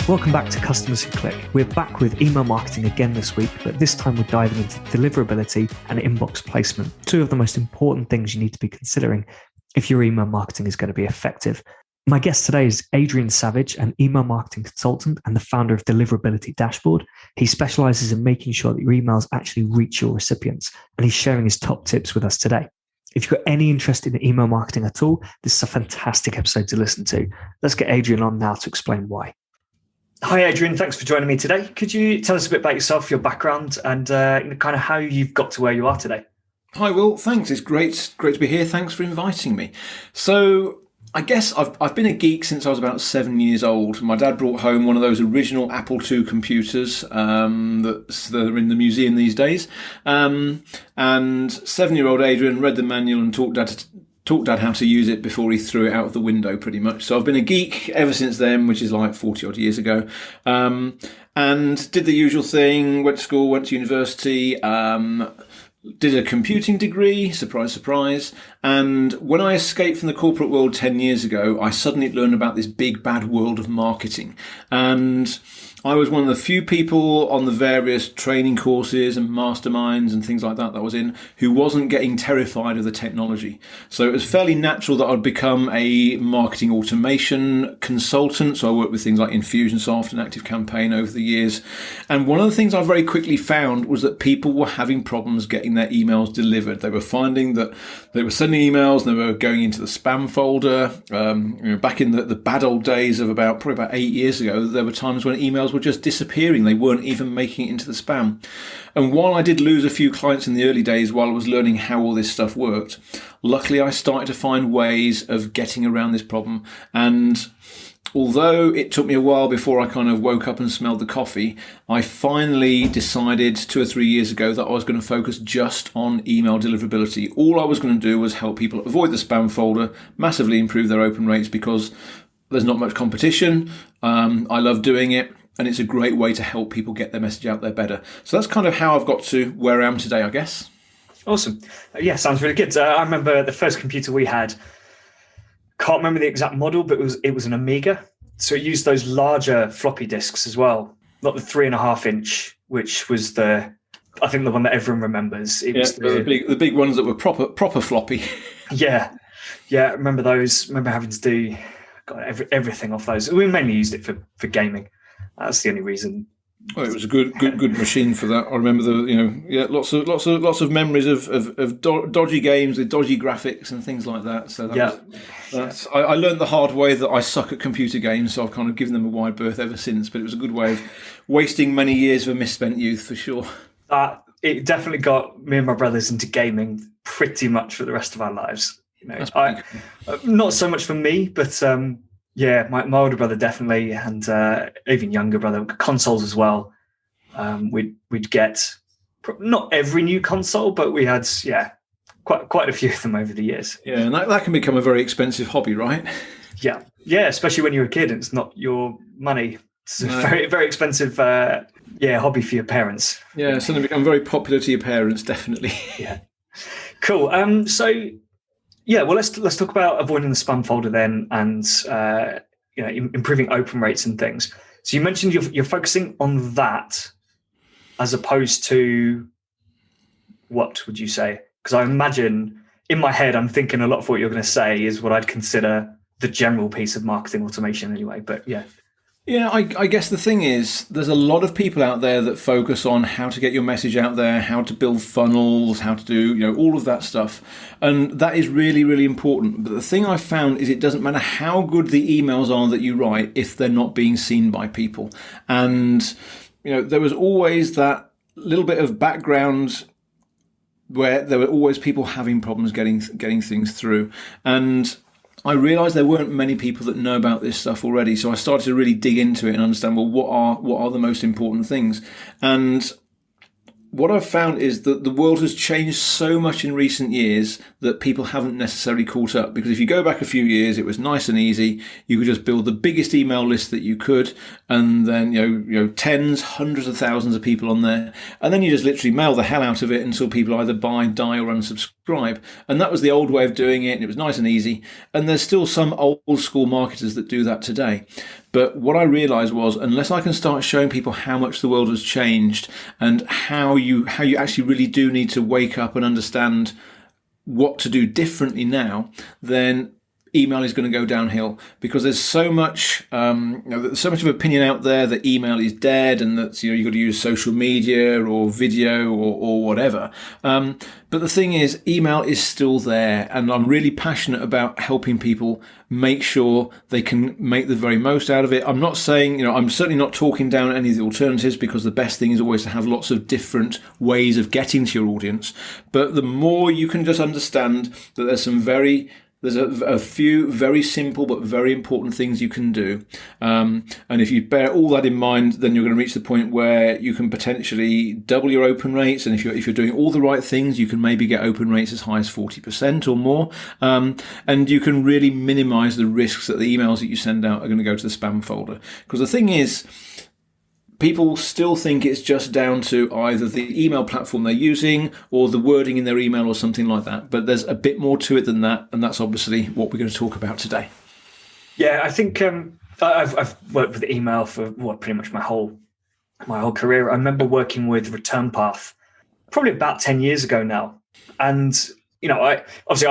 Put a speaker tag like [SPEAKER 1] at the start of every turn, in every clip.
[SPEAKER 1] Welcome back to Customers Who Click. We're back with email marketing again this week, but this time we're diving into deliverability and inbox placement, two of the most important things you need to be considering if your email marketing is going to be effective. My guest today is Adrian Savage, an email marketing consultant and the founder of Deliverability Dashboard. He specializes in making sure that your emails actually reach your recipients, and he's sharing his top tips with us today. If you've got any interest in email marketing at all, this is a fantastic episode to listen to. Let's get Adrian on now to explain why. Hi, Adrian. Thanks for joining me today. Could you tell us a bit about yourself, your background, and kind of how you've got to where you are today?
[SPEAKER 2] Hi, Will. Thanks. It's great to be here. Thanks for inviting me. So I guess I've been a geek since I was about 7 years old. My dad brought home one of those original Apple II computers that are in the museum these days. And 7-year-old Adrian read the manual and taught Dad how to use it before he threw it out of the window, pretty much. So I've been a geek ever since then, which is like 40 odd years ago. And did the usual thing, went to school, went to university, did a computing degree, surprise, surprise. And when I escaped from the corporate world 10 years ago, I suddenly learned about this big bad world of marketing. And I was one of the few people on the various training courses and masterminds and things like that I was in who wasn't getting terrified of the technology. So it was fairly natural that I'd become a marketing automation consultant. So I worked with things like Infusionsoft and ActiveCampaign over the years. And one of the things I very quickly found was that people were having problems getting their emails delivered. They were finding that they were sending emails and they were going into the spam folder. Back in the bad old days of probably about 8 years ago, there were times when emails were just disappearing. They weren't even making it into the spam. And while I did lose a few clients in the early days while I was learning how all this stuff worked, luckily I started to find ways of getting around this problem. And although it took me a while before I kind of woke up and smelled the coffee, I finally decided 2 or 3 years ago that I was going to focus just on email deliverability. All I was going to do was help people avoid the spam folder, massively improve their open rates because there's not much competition. I love doing it. And it's a great way to help people get their message out there better. So that's kind of how I've got to where I am today, I guess.
[SPEAKER 1] Awesome. Yeah, sounds really good. I remember the first computer we had, can't remember the exact model, but it was an Amiga. So it used those larger floppy disks as well, not the 3.5 inch, which was I think the one that everyone remembers. It was
[SPEAKER 2] the big ones that were proper floppy.
[SPEAKER 1] Yeah. I remember those. I remember having to do everything off those. We mainly used it for gaming. That's the only reason.
[SPEAKER 2] Well, it was a good machine for that. I remember lots of memories of dodgy games with dodgy graphics and things like that. So I learned the hard way that I suck at computer games, so I've kind of given them a wide berth ever since. But it was a good way of wasting many years of a misspent youth for sure.
[SPEAKER 1] It definitely got me and my brothers into gaming pretty much for the rest of our lives. Not so much for me, but. Yeah, my older brother definitely, and even younger brother, consoles as well. We'd get not every new console, but we had quite a few of them over the years.
[SPEAKER 2] Yeah, and that can become a very expensive hobby, right?
[SPEAKER 1] Yeah, especially when you're a kid and it's not your money. It's a very, very expensive hobby for your parents.
[SPEAKER 2] Yeah, it's suddenly become very popular to your parents, definitely.
[SPEAKER 1] Yeah, cool. Well, let's talk about avoiding the spam folder then, and improving open rates and things. So you mentioned you're focusing on that as opposed to what would you say? Because I imagine in my head I'm thinking a lot of what you're going to say is what I'd consider the general piece of marketing automation anyway. But yeah.
[SPEAKER 2] Yeah, I guess the thing is, there's a lot of people out there that focus on how to get your message out there, how to build funnels, how to do, all of that stuff. And that is really, really important. But the thing I've found is it doesn't matter how good the emails are that you write if they're not being seen by people. And, there was always that little bit of background where there were always people having problems getting things through. And I realised there weren't many people that know about this stuff already, so I started to really dig into it and understand, well, what are the most important things? And what I've found is that the world has changed so much in recent years that people haven't necessarily caught up. Because if you go back a few years, it was nice and easy. You could just build the biggest email list that you could, and then tens, hundreds of thousands of people on there, and then you just literally mail the hell out of it until people either buy, die, or unsubscribe. And that was the old way of doing it, and it was nice and easy. And there's still some old school marketers that do that today. But what I realized was, unless I can start showing people how much the world has changed and how you actually really do need to wake up and understand what to do differently now, then email is going to go downhill, because there's so much, there's so much of opinion out there that email is dead and that you've got to use social media or video or whatever. But the thing is, email is still there, and I'm really passionate about helping people make sure they can make the very most out of it. I'm not saying, I'm certainly not talking down any of the alternatives, because the best thing is always to have lots of different ways of getting to your audience. But the more you can just understand that there's a few very simple but very important things you can do. And if you bear all that in mind, then you're going to reach the point where you can potentially double your open rates. And if you're doing all the right things, you can maybe get open rates as high as 40% or more. And you can really minimize the risks that the emails that you send out are going to go to the spam folder. Because the thing is, people still think it's just down to either the email platform they're using or the wording in their email or something like that. But there's a bit more to it than that, and that's obviously what we're going to talk about today.
[SPEAKER 1] Yeah, I think I've worked with email for pretty much my whole career. I remember working with Return Path probably about 10 years ago now, and that was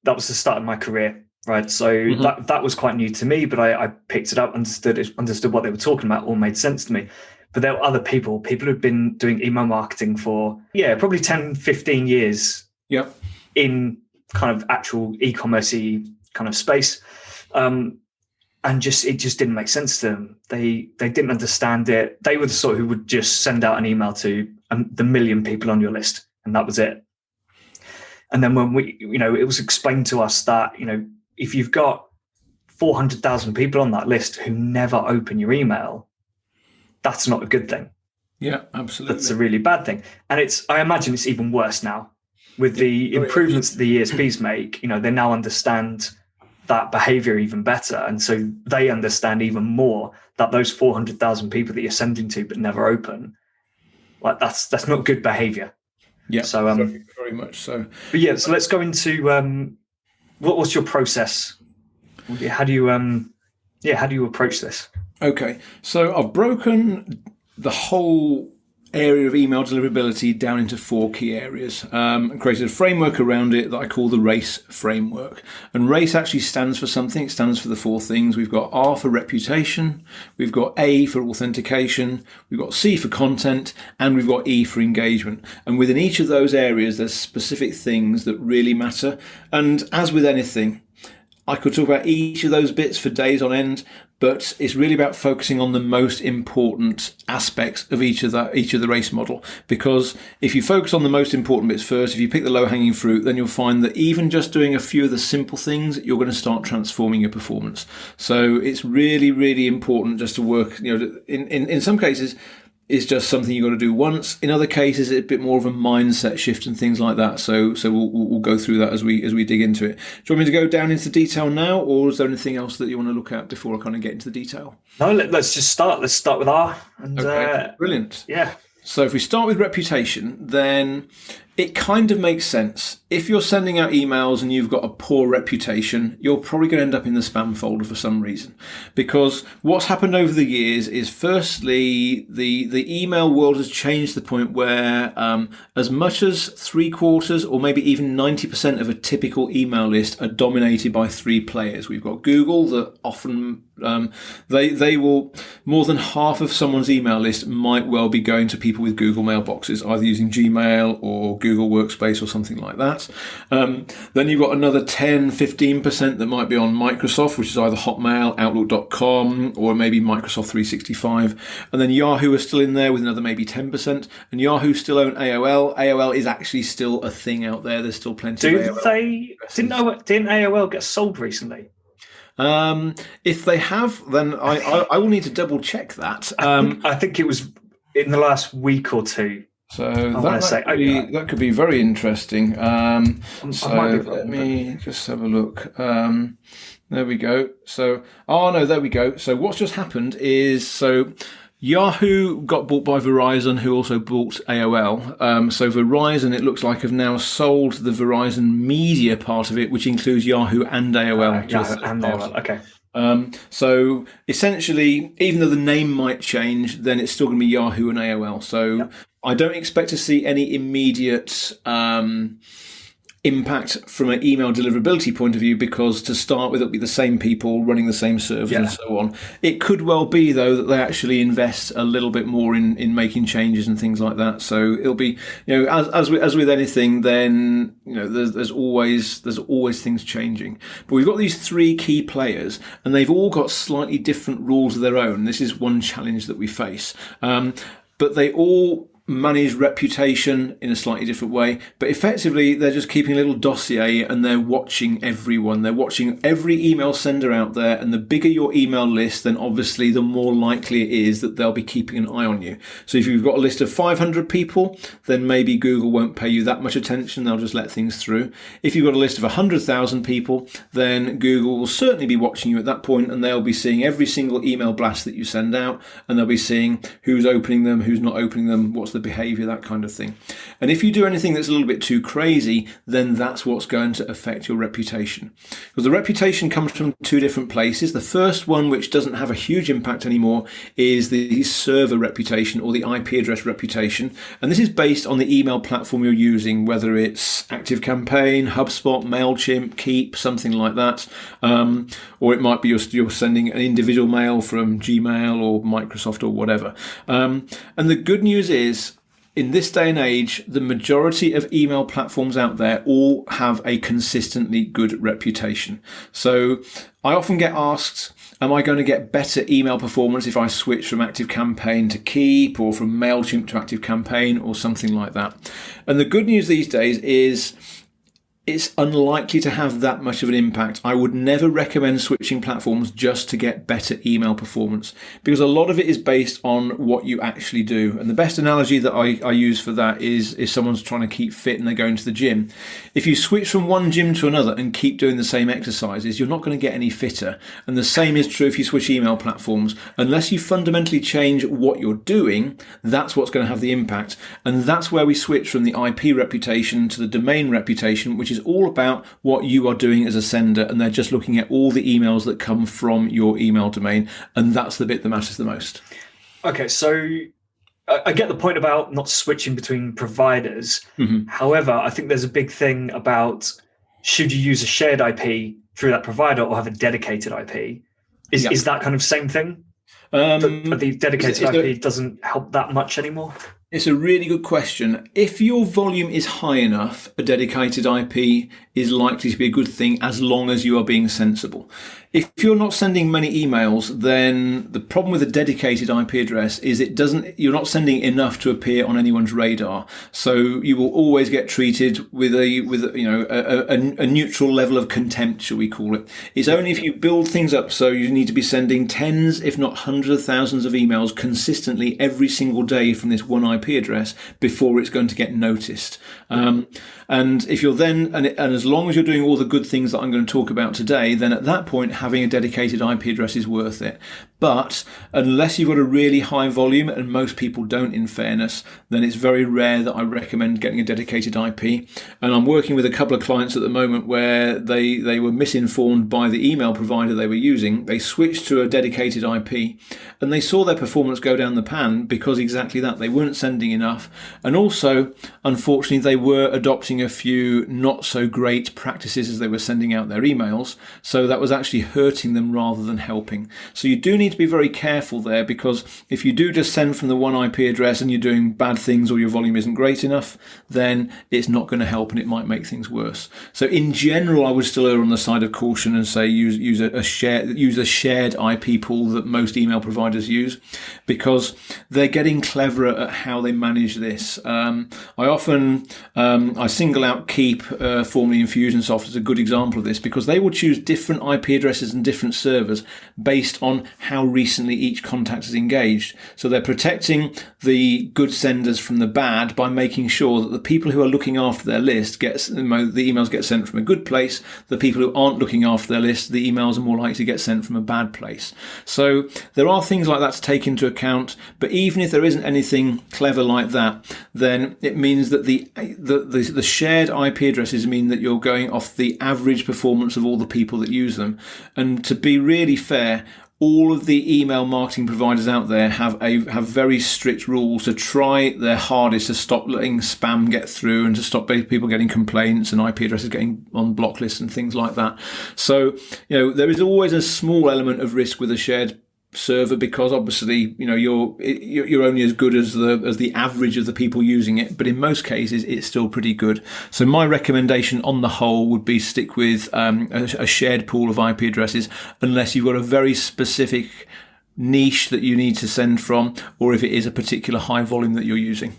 [SPEAKER 1] the start of my career. Right, so that was quite new to me, but I picked it up, understood what they were talking about, all made sense to me. But there were other people who've been doing email marketing for, probably 10, 15 years in kind of actual e-commerce-y kind of space. And it just didn't make sense to them. They didn't understand it. They were the sort who would just send out an email to the million people on your list, and that was it. And then when it was explained to us that, if you've got 400,000 people on that list who never open your email, that's not a good thing.
[SPEAKER 2] Yeah, absolutely.
[SPEAKER 1] That's a really bad thing. And I imagine it's even worse now with the improvements that the ESPs make. They now understand that behavior even better. And so they understand even more that those 400,000 people that you're sending to but never open, like that's not good behavior.
[SPEAKER 2] Yeah,
[SPEAKER 1] so
[SPEAKER 2] very much so.
[SPEAKER 1] But so let's go into what's your process? How do you approach this?
[SPEAKER 2] Okay, so I've broken the whole area of email deliverability down into 4 key areas, and created a framework around it that I call the RACE framework. And RACE actually stands for something. It stands for the 4 things. We've got R for reputation, we've got A for authentication, we've got C for content, and we've got E for engagement. And within each of those areas, there's specific things that really matter. And as with anything, I could talk about each of those bits for days on end, but it's really about focusing on the most important aspects of each of the RACE model. Because if you focus on the most important bits first, if you pick the low-hanging fruit, then you'll find that even just doing a few of the simple things, you're going to start transforming your performance. So it's really, really important just to work. In some cases, it's just something you've got to do once. In other cases, it's a bit more of a mindset shift and things like that. So we'll go through that as we dig into it. Do you want me to go down into detail now, or is there anything else that you want to look at before I kind of get into the detail?
[SPEAKER 1] No, let's just start. Let's start with R.
[SPEAKER 2] Okay, brilliant.
[SPEAKER 1] Yeah.
[SPEAKER 2] So if we start with reputation, then it kind of makes sense. If you're sending out emails and you've got a poor reputation, you're probably going to end up in the spam folder for some reason. Because what's happened over the years is, firstly, the email world has changed to the point where as much as 3/4 or maybe even 90% of a typical email list are dominated by 3 players. We've got Google that often they will, more than half of someone's email list might well be going to people with Google mailboxes, either using Gmail or Google Workspace or something like that. Then you've got another 10-15% that might be on Microsoft, which is either Hotmail, Outlook.com, or maybe Microsoft 365. And then Yahoo is still in there with another maybe 10%. And Yahoo still own AOL. AOL is actually still a thing out there. There's still plenty of AOL.
[SPEAKER 1] Didn't AOL get sold recently?
[SPEAKER 2] If they have, then I will need to double check that.
[SPEAKER 1] I think it was in the last week or two.
[SPEAKER 2] So that could be very interesting. Let me just have a look. There we go. There we go. So what's just happened is, Yahoo got bought by Verizon, who also bought AOL. So Verizon, it looks like, have now sold the Verizon media part of it, which includes Yahoo and AOL.
[SPEAKER 1] Yahoo and AOL, okay.
[SPEAKER 2] So essentially, even though the name might change, then it's still going to be Yahoo and AOL. So I don't expect to see any immediate impact from an email deliverability point of view, because to start with, it'll be the same people running the same servers and so on. It could well be, though, that they actually invest a little bit more in making changes and things like that. So it'll be, as with anything, then there's always things changing. But we've got these three key players, and they've all got slightly different rules of their own. This is one challenge that we face, but they all manage reputation in a slightly different way, but effectively they're just keeping a little dossier, and they're watching everyone. They're watching every email sender out there, and the bigger your email list, then obviously the more likely it is that they'll be keeping an eye on you. So if you've got a list of 500 people, then maybe Google won't pay you that much attention. They'll just let things through. If you've got a list of 100,000 people, then Google will certainly be watching you at that point, and they'll be seeing every single email blast that you send out, and they'll be seeing who's opening them, who's not opening them, what's the behavior, that kind of thing. And if you do anything that's a little bit too crazy, then that's what's going to affect your reputation. Because the reputation comes from two different places. The first one, which doesn't have a huge impact anymore, is the server reputation, or the IP address reputation. And this is based on the email platform you're using, whether it's ActiveCampaign, HubSpot, MailChimp, Keep, something like that. Or it might be you're sending an individual mail from Gmail or Microsoft or whatever. And the good news is, in this day and age, the majority of email platforms out there all have a consistently good reputation. So I often get asked, am I going to get better email performance if I switch from ActiveCampaign to Keep, or from MailChimp to ActiveCampaign, or something like that? And the good news these days is it's unlikely to have that much of an impact. I would never recommend switching platforms just to get better email performance, because a lot of it is based on what you actually do. And the best analogy that I use for that is if someone's trying to keep fit and they're going to the gym. If you switch from one gym to another and keep doing the same exercises, you're not going to get any fitter. And the same is true if you switch email platforms. Unless you fundamentally change what you're doing, that's what's going to have the impact. And that's where we switch from the IP reputation to the domain reputation, which is all about what you are doing as a sender, and they're just looking at all the emails that come from your email domain, and that's the bit that matters the most.
[SPEAKER 1] Okay, so I get the point about not switching between providers. However, I think there's a big thing about, should you use a shared IP through that provider or have a dedicated IP? Is that kind of same thing? But the dedicated IP doesn't help that much anymore?
[SPEAKER 2] It's a really good question. If your volume is high enough, a dedicated IP is likely to be a good thing, as long as you are being sensible. If you're not sending many emails, then the problem with a dedicated IP address is you're not sending enough to appear on anyone's radar. So you will always get treated with a neutral level of contempt, shall we call it. It's only if you build things up so you need to be sending tens, if not hundreds of thousands of emails consistently every single day from this one IP address before it's going to get noticed. And if you're then, and as long as you're doing all the good things that I'm going to talk about today, then at that point, having a dedicated IP address is worth it. But unless you've got a really high volume, and most people don't, in fairness, then it's very rare that I recommend getting a dedicated IP. And I'm working with a couple of clients at the moment where they were misinformed by the email provider they were using. They switched to a dedicated IP, and they saw their performance go down the pan because exactly that. They weren't sending enough. And also, unfortunately, they were adopting a few not so great practices as they were sending out their emails. So that was actually hurting them rather than helping. So you do need to be very careful there, because if you do just send from the one IP address and you're doing bad things, or your volume isn't great enough, then it's not going to help, and it might make things worse. So in general, I would still err on the side of caution and say use a shared IP pool that most email providers use, because they're getting cleverer at how they manage this. I single out Keep, formerly Infusionsoft, as a good example of this, because they will choose different IP addresses and different servers based on how recently each contact is engaged. So they're protecting the good senders from the bad by making sure that the people who are looking after their list the emails get sent from a good place. The people who aren't looking after their list, the emails are more likely to get sent from a bad place. So there are things like that to take into account. But even if there isn't anything clever like that, then it means that the shared IP addresses mean that you're going off the average performance of all the people that use them. And to be really fair, all of the email marketing providers out there have very strict rules to try their hardest to stop letting spam get through and to stop people getting complaints and IP addresses getting on block lists and things like that. So, there is always a small element of risk with a shared server, because obviously you're only as good as the average of the people using it, but in most cases it's still pretty good. So my recommendation on the whole would be stick with a shared pool of IP addresses, unless you've got a very specific niche that you need to send from, or if it is a particular high volume that you're using.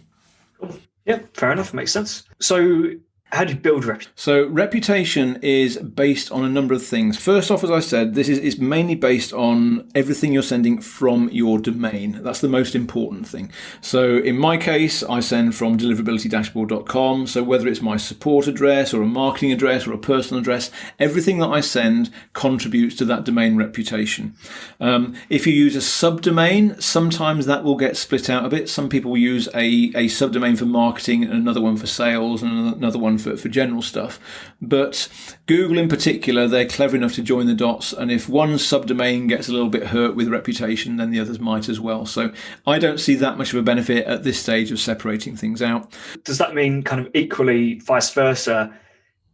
[SPEAKER 1] Yeah, fair enough, makes sense. So how do you build reputation?
[SPEAKER 2] So reputation is based on a number of things. First off, as I said, this is mainly based on everything you're sending from your domain. That's the most important thing. So in my case, I send from deliverabilitydashboard.com. So whether it's my support address or a marketing address or a personal address, everything that I send contributes to that domain reputation. If you use a subdomain, sometimes that will get split out a bit. Some people use a subdomain for marketing and another one for sales and another one for general stuff. But Google in particular, they're clever enough to join the dots, and if one subdomain gets a little bit hurt with reputation, then the others might as well. So I don't see that much of a benefit at this stage of separating things out.
[SPEAKER 1] Does that mean kind of equally vice versa?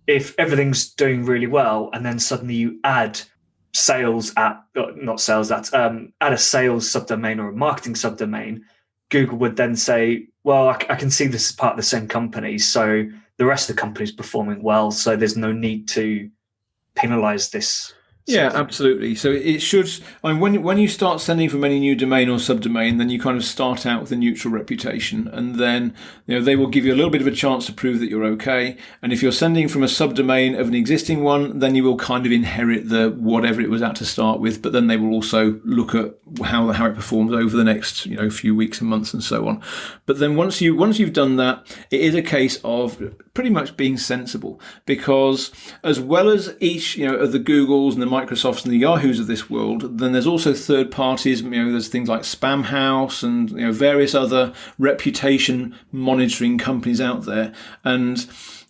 [SPEAKER 1] If everything's doing really well and then suddenly you add add a sales subdomain or a marketing subdomain, Google would then say, well, I can see this is part of the same company, so the rest of the company is performing well, so there's no need to penalize this.
[SPEAKER 2] Yeah, absolutely. So it should. I mean, when you start sending from any new domain or subdomain, then you kind of start out with a neutral reputation, and then they will give you a little bit of a chance to prove that you're okay. And if you're sending from a subdomain of an existing one, then you will kind of inherit the whatever it was at to start with. But then they will also look at how it performs over the next few weeks and months and so on. But then once you've done that, it is a case of pretty much being sensible, because as well as each of the Googles and the Microsofts and the Yahoos of this world, then there's also third parties. There's things like Spamhaus and various other reputation monitoring companies out there, and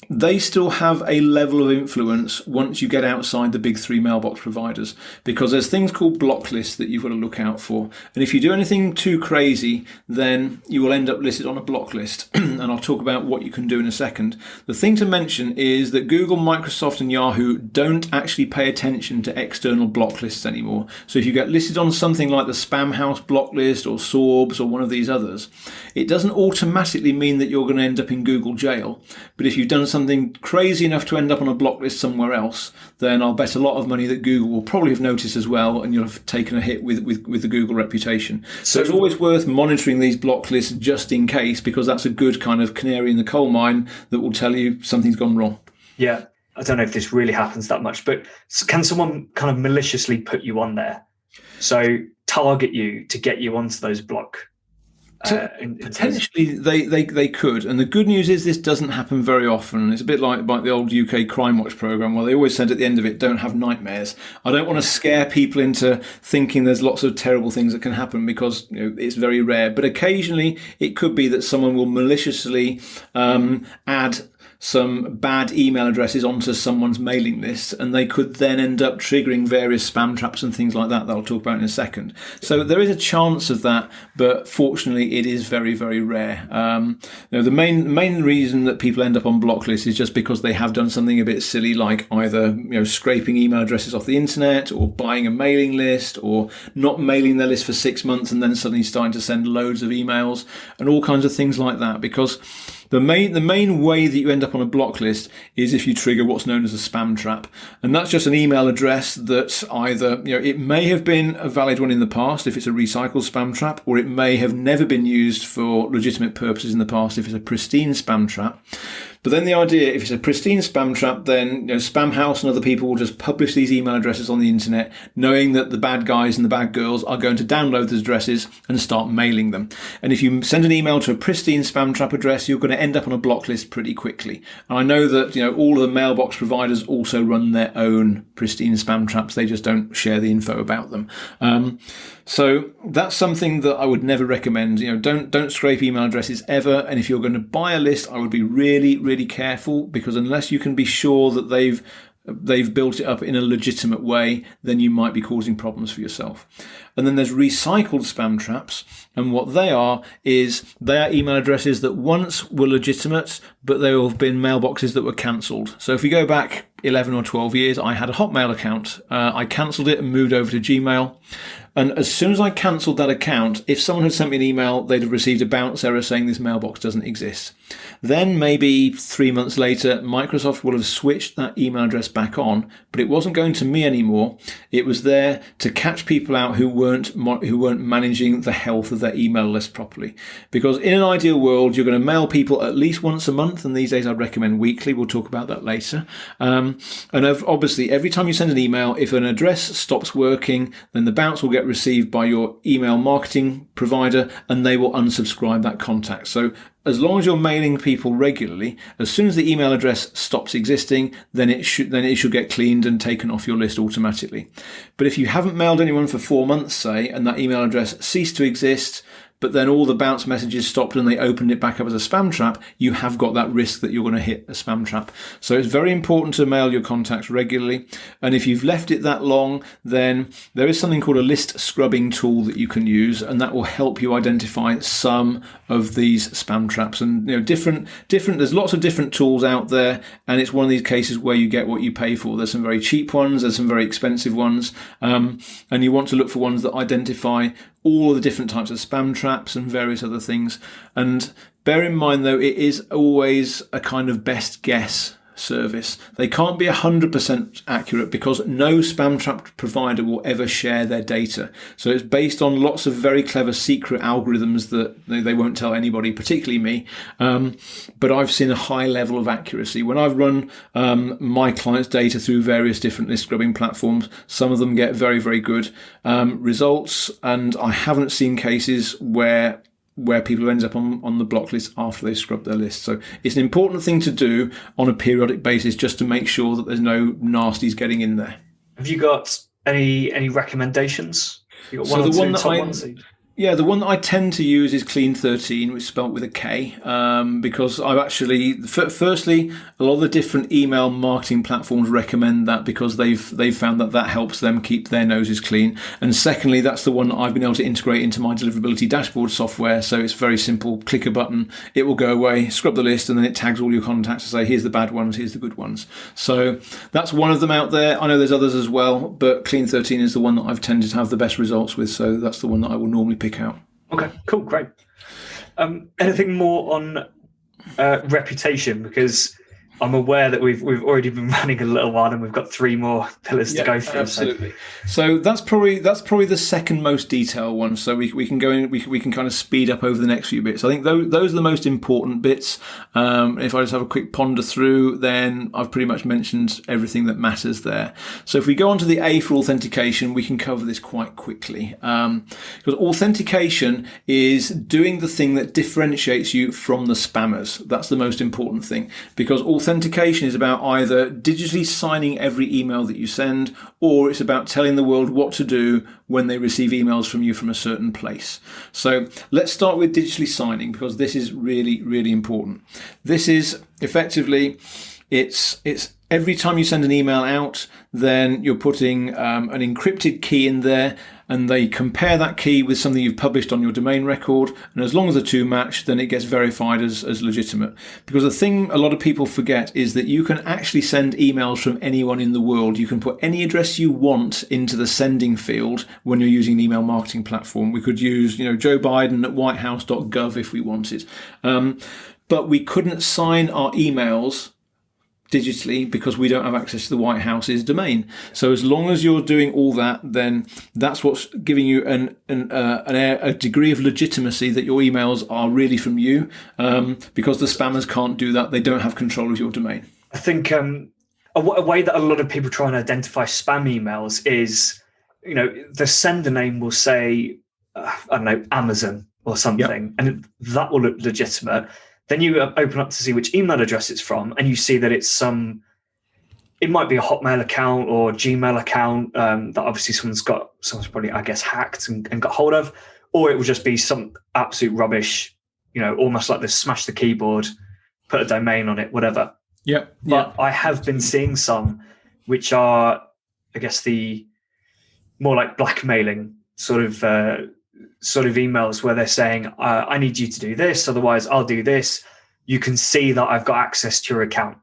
[SPEAKER 2] they still have a level of influence once you get outside the big three mailbox providers, because there's things called block lists that you've got to look out for. And if you do anything too crazy, then you will end up listed on a block list. And I'll talk about what you can do in a second. The thing to mention is that Google, Microsoft and Yahoo don't actually pay attention to external block lists anymore. So if you get listed on something like the Spamhaus block list or Sorbs or one of these others, it doesn't automatically mean that you're going to end up in Google jail. But if you've done something crazy enough to end up on a block list somewhere else, then I'll bet a lot of money that Google will probably have noticed as well, and you'll have taken a hit with the Google reputation. So it's always worth monitoring these block lists just in case, because that's a good kind of canary in the coal mine that will tell you something's gone wrong.
[SPEAKER 1] Yeah, I don't know if this really happens that much, but can someone kind of maliciously put you on there? So target you to get you onto those block.
[SPEAKER 2] Potentially they could, and the good news is this doesn't happen very often. It's a bit like the old UK Crime Watch programme, where they always said at the end of it, don't have nightmares. I don't want to scare people into thinking there's lots of terrible things that can happen, because it's very rare, but occasionally it could be that someone will maliciously add some bad email addresses onto someone's mailing list, and they could then end up triggering various spam traps and things like that I'll talk about in a second. So there is a chance of that, but fortunately it is very, very rare. The main reason that people end up on block lists is just because they have done something a bit silly, like either scraping email addresses off the internet, or buying a mailing list, or not mailing their list for 6 months and then suddenly starting to send loads of emails and all kinds of things like that. Because the main way that you end up on a block list is if you trigger what's known as a spam trap. And that's just an email address that either, it may have been a valid one in the past if it's a recycled spam trap, or it may have never been used for legitimate purposes in the past if it's a pristine spam trap. But then the idea, if it's a pristine spam trap, then Spamhaus and other people will just publish these email addresses on the internet, knowing that the bad guys and the bad girls are going to download those addresses and start mailing them. And if you send an email to a pristine spam trap address, you're going to end up on a block list pretty quickly. And I know that all of the mailbox providers also run their own pristine spam traps. They just don't share the info about them. So that's something that I would never recommend. Don't scrape email addresses ever. And if you're going to buy a list, I would be really, really really careful, because unless you can be sure that they've built it up in a legitimate way, then you might be causing problems for yourself. And then there's recycled spam traps. And what they are email addresses that once were legitimate, but they have been mailboxes that were cancelled. So if we go back 11 or 12 years, I had a Hotmail account. I cancelled it and moved over to Gmail. And as soon as I cancelled that account, if someone had sent me an email, they'd have received a bounce error saying this mailbox doesn't exist. Then maybe 3 months later, Microsoft will have switched that email address back on, but it wasn't going to me anymore. It was there to catch people out who weren't managing the health of their email list properly. Because in an ideal world, you're going to mail people at least once a month, and these days I'd recommend weekly. We'll talk about that later. And obviously, every time you send an email, if an address stops working, then the bounce will get received by your email marketing provider, and they will unsubscribe that contact. So as long as you're mailing people regularly, as soon as the email address stops existing, then it should get cleaned and taken off your list automatically. But if you haven't mailed anyone for 4 months, say, and that email address ceased to exist, but then all the bounce messages stopped and they opened it back up as a spam trap, you have got that risk that you're going to hit a spam trap. So it's very important to mail your contacts regularly. And if you've left it that long, then there is something called a list scrubbing tool that you can use, and that will help you identify some of these spam traps. And different. There's lots of different tools out there, and it's one of these cases where you get what you pay for. There's some very cheap ones, there's some very expensive ones, and you want to look for ones that identify all of the different types of spam traps and various other things. And bear in mind, though, it is always a kind of best guess service. They can't be 100% accurate because no spam trap provider will ever share their data. So it's based on lots of very clever secret algorithms that they won't tell anybody, particularly me. But I've seen a high level of accuracy. When I've run my clients' data through various different list scrubbing platforms, some of them get very, very good results. And I haven't seen cases where people end up on the block list after they've scrubbed their list. So it's an important thing to do on a periodic basis, just to make sure that there's no nasties getting in there.
[SPEAKER 1] Have you got any recommendations? You got the one that I tend to use is Clean13, which is spelled with a K, because I've actually, firstly, a lot of the different email marketing platforms recommend that because they've found that helps them keep their noses clean. And secondly, that's the one that I've been able to integrate into my deliverability dashboard software. So it's very simple. Click a button, it will go away, scrub the list, and then it tags all your contacts to say, here's the bad ones, here's the good ones. So that's one of them out there. I know there's others as well, but Clean13 is the one that I've tended to have the best results with. So that's the one that I will normally pick out. Okay, cool, great. Anything more on reputation? Because I'm aware that we've already been running a little while and we've got 3 more pillars to go through.
[SPEAKER 2] Absolutely. So that's probably the second most detailed one. So we can go in, we can kind of speed up over the next few bits. I think those are the most important bits. If I just have a quick ponder through, then I've pretty much mentioned everything that matters there. So if we go on to the A for authentication, we can cover this quite quickly. Because authentication is doing the thing that differentiates you from the spammers. That's the most important thing, because authentication is about either digitally signing every email that you send, or it's about telling the world what to do when they receive emails from you from a certain place. So let's start with digitally signing, because this is really, really important. This is effectively, it's every time you send an email out, then you're putting an encrypted key in there, and they compare that key with something you've published on your domain record. And as long as the two match, then it gets verified as legitimate. Because the thing a lot of people forget is that you can actually send emails from anyone in the world. You can put any address you want into the sending field when you're using an email marketing platform. We could use, Joe Biden at whitehouse.gov if we wanted. But we couldn't sign our emails digitally because we don't have access to the White House's domain. So as long as you're doing all that, then that's what's giving you a degree of legitimacy that your emails are really from you, because the spammers can't do that. They don't have control of your domain.
[SPEAKER 1] I think a way that a lot of people try and identify spam emails is, the sender name will say, I don't know, Amazon or something, and that will look legitimate. Then you open up to see which email address it's from, and you see that it might be a Hotmail account or Gmail account that obviously someone's probably, I guess, hacked and got hold of, or it will just be some absolute rubbish, almost like this smash the keyboard put a domain on it, whatever.
[SPEAKER 2] Yeah.
[SPEAKER 1] But I have been seeing some which are, I guess, the more like blackmailing sort of emails where they're saying, I need you to do this, otherwise I'll do this. You can see that I've got access to your account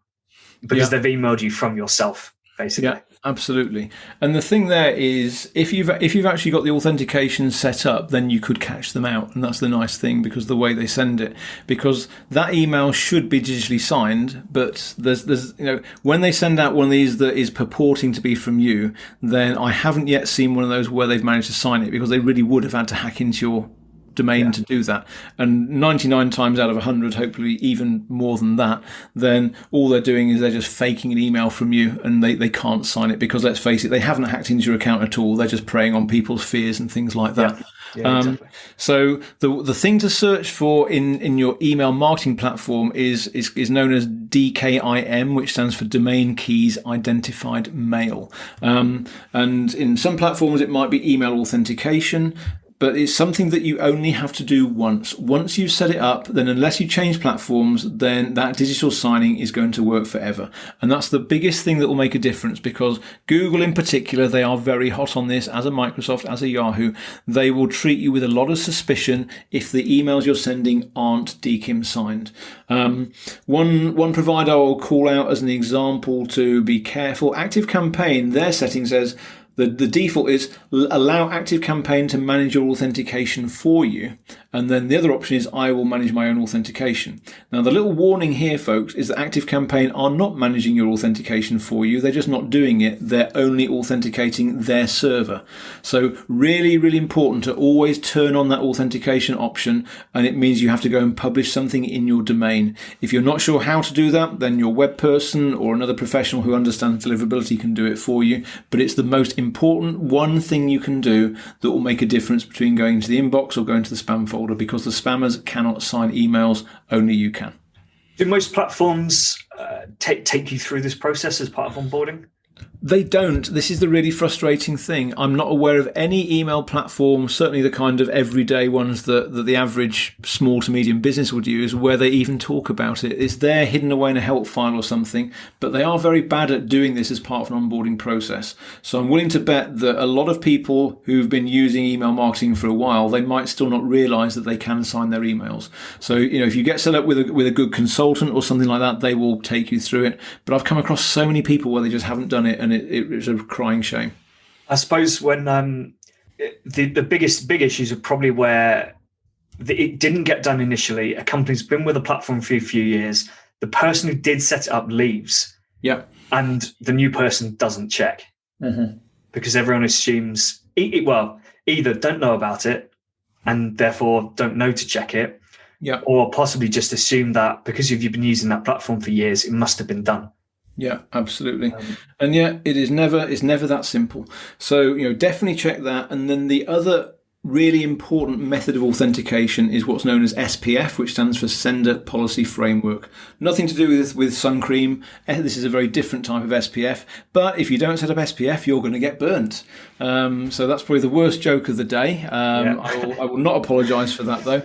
[SPEAKER 1] because they've emailed you from yourself, basically.
[SPEAKER 2] Yeah, absolutely. And the thing there is, if you've actually got the authentication set up, then you could catch them out, and that's the nice thing, because the way they send it, because that email should be digitally signed, but there's when they send out one of these that is purporting to be from you, then I haven't yet seen one of those where they've managed to sign it, because they really would have had to hack into your domain to do that, and 99 times out of 100, hopefully even more than that, then all they're doing is they're just faking an email from you, and they can't sign it, because let's face it, they haven't hacked into your account at all. They're just preying on people's fears and things like that. Exactly. So the thing to search for in your email marketing platform is known as DKIM, which stands for Domain Keys Identified Mail, and in some platforms it might be email authentication. But it's something that you only have to do once. Once you've set it up, then unless you change platforms, then that digital signing is going to work forever. And that's the biggest thing that will make a difference, because Google in particular, they are very hot on this, as a Microsoft, as a Yahoo. They will treat you with a lot of suspicion if the emails you're sending aren't DKIM signed. One provider I will call out as an example to be careful. ActiveCampaign, their setting says, the default is allow ActiveCampaign to manage your authentication for you. And then the other option is I will manage my own authentication. Now, the little warning here, folks, is that ActiveCampaign are not managing your authentication for you. They're just not doing it. They're only authenticating their server. So really, really important to always turn on that authentication option. And it means you have to go and publish something in your domain. If you're not sure how to do that, then your web person or another professional who understands deliverability can do it for you. But it's the most important one thing you can do that will make a difference between going to the inbox or going to the spam folder, because the spammers cannot sign emails, only you can.
[SPEAKER 1] Do most platforms take you through this process as part of onboarding?
[SPEAKER 2] They don't. This is the really frustrating thing. I'm not aware of any email platform, certainly the kind of everyday ones that the average small to medium business would use, where they even talk about it. It's there hidden away in a help file or something, but they are very bad at doing this as part of an onboarding process. So I'm willing to bet that a lot of people who've been using email marketing for a while, they might still not realize that they can sign their emails. So, if you get set up with a good consultant or something like that, they will take you through it. But I've come across so many people where they just haven't done it, and it's a crying shame.
[SPEAKER 1] I suppose when the big issues are probably where it didn't get done initially. A company's been with a platform for a few years. The person who did set it up leaves.
[SPEAKER 2] Yeah.
[SPEAKER 1] And the new person doesn't check. Mm-hmm. Because everyone assumes, either don't know about it and therefore don't know to check it.
[SPEAKER 2] Yeah.
[SPEAKER 1] Or possibly just assume that because you've been using that platform for years, it must have been done.
[SPEAKER 2] Yeah, absolutely. And yet it's never that simple. So, definitely check that. And then the other really important method of authentication is what's known as SPF, which stands for Sender Policy Framework. Nothing to do with sun cream. This is a very different type of SPF. But if you don't set up SPF, you're going to get burnt. So that's probably the worst joke of the day. I will not apologise for that, though.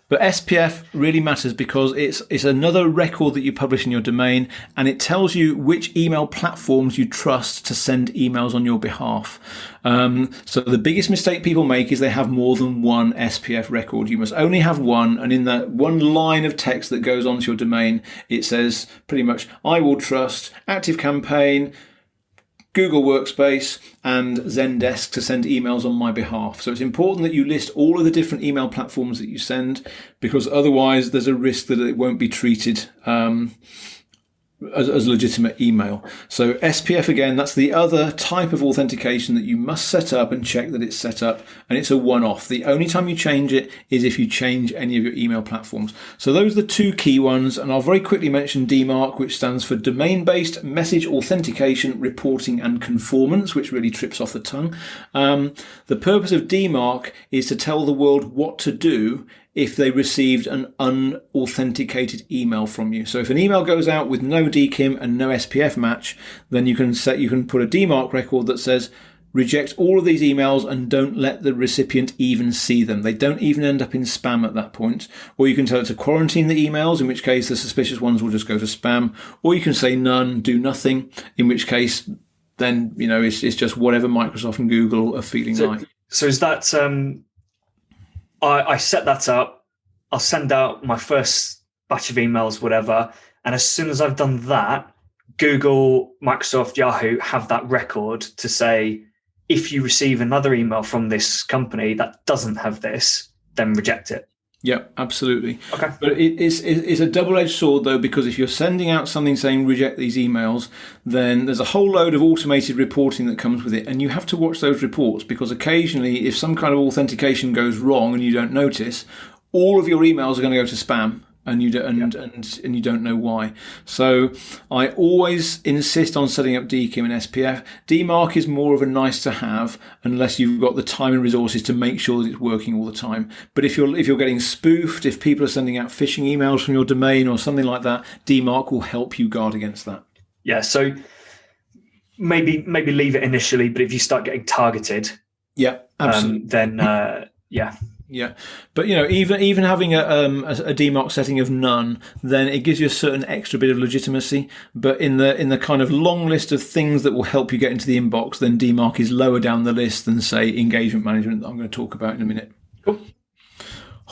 [SPEAKER 2] But SPF really matters because it's another record that you publish in your domain, and it tells you which email platforms you trust to send emails on your behalf. So the biggest mistake people make is they have more than one SPF record. You must only have one, and in that one line of text that goes onto your domain, it says pretty much, I will trust ActiveCampaign, Google Workspace, and Zendesk to send emails on my behalf. So it's important that you list all of the different email platforms that you send, because otherwise there's a risk that it won't be treated as legitimate email. So SPF, again, that's the other type of authentication that you must set up and check that it's set up, and it's a one-off. The only time you change it is if you change any of your email platforms. So those are the two key ones, and I'll very quickly mention DMARC, which stands for Domain-Based Message Authentication, Reporting and Conformance, which really trips off the tongue. The purpose of DMARC is to tell the world what to do if they received an unauthenticated email from you. So if an email goes out with no DKIM and no SPF match, then you can put a DMARC record that says, reject all of these emails and don't let the recipient even see them. They don't even end up in spam at that point. Or you can tell it to quarantine the emails, in which case the suspicious ones will just go to spam. Or you can say none, do nothing, in which case then, it's just whatever Microsoft and Google are feeling like.
[SPEAKER 1] So is that, I set that up, I'll send out my first batch of emails, whatever, and as soon as I've done that, Google, Microsoft, Yahoo have that record to say, if you receive another email from this company that doesn't have this, then reject it.
[SPEAKER 2] Yeah, absolutely.
[SPEAKER 1] Okay.
[SPEAKER 2] But it's a double-edged sword, though, because if you're sending out something saying reject these emails, then there's a whole load of automated reporting that comes with it. And you have to watch those reports, because occasionally, if some kind of authentication goes wrong and you don't notice, all of your emails are going to go to spam. And you don't know why. So I always insist on setting up DKIM and SPF. DMARC is more of a nice to have unless you've got the time and resources to make sure that it's working all the time. But if you're getting spoofed, if people are sending out phishing emails from your domain or something like that, DMARC will help you guard against that.
[SPEAKER 1] Yeah. So maybe leave it initially, but if you start getting targeted,
[SPEAKER 2] yeah, absolutely.
[SPEAKER 1] Then yeah.
[SPEAKER 2] Yeah, but even having a DMARC setting of none, then it gives you a certain extra bit of legitimacy. But in the kind of long list of things that will help you get into the inbox, then DMARC is lower down the list than, say, engagement management that I'm going to talk about in a minute.
[SPEAKER 1] Cool.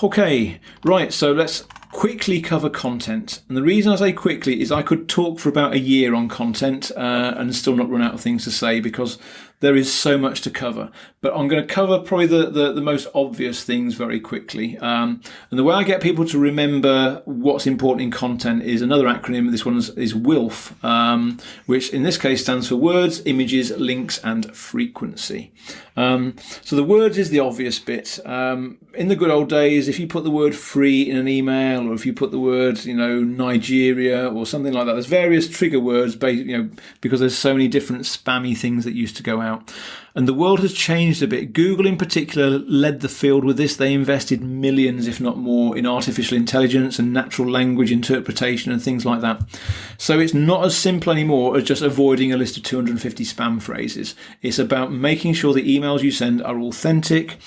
[SPEAKER 2] Okay, right. So let's quickly cover content. And the reason I say quickly is I could talk for about a year on content and still not run out of things to say, because there is so much to cover. But I'm going to cover probably the most obvious things very quickly. And the way I get people to remember what's important in content is another acronym. This one is WILF, which in this case stands for words, images, links, and frequency. So the words is the obvious bit. In the good old days, if you put the word free in an email, or if you put the word, Nigeria or something like that, there's various trigger words, because there's so many different spammy things that used to go out. And the world has changed a bit. Google in particular led the field with this. They invested millions, if not more, in artificial intelligence and natural language interpretation and things like that. So it's not as simple anymore as just avoiding a list of 250 spam phrases. It's about making sure the emails you send are authentic.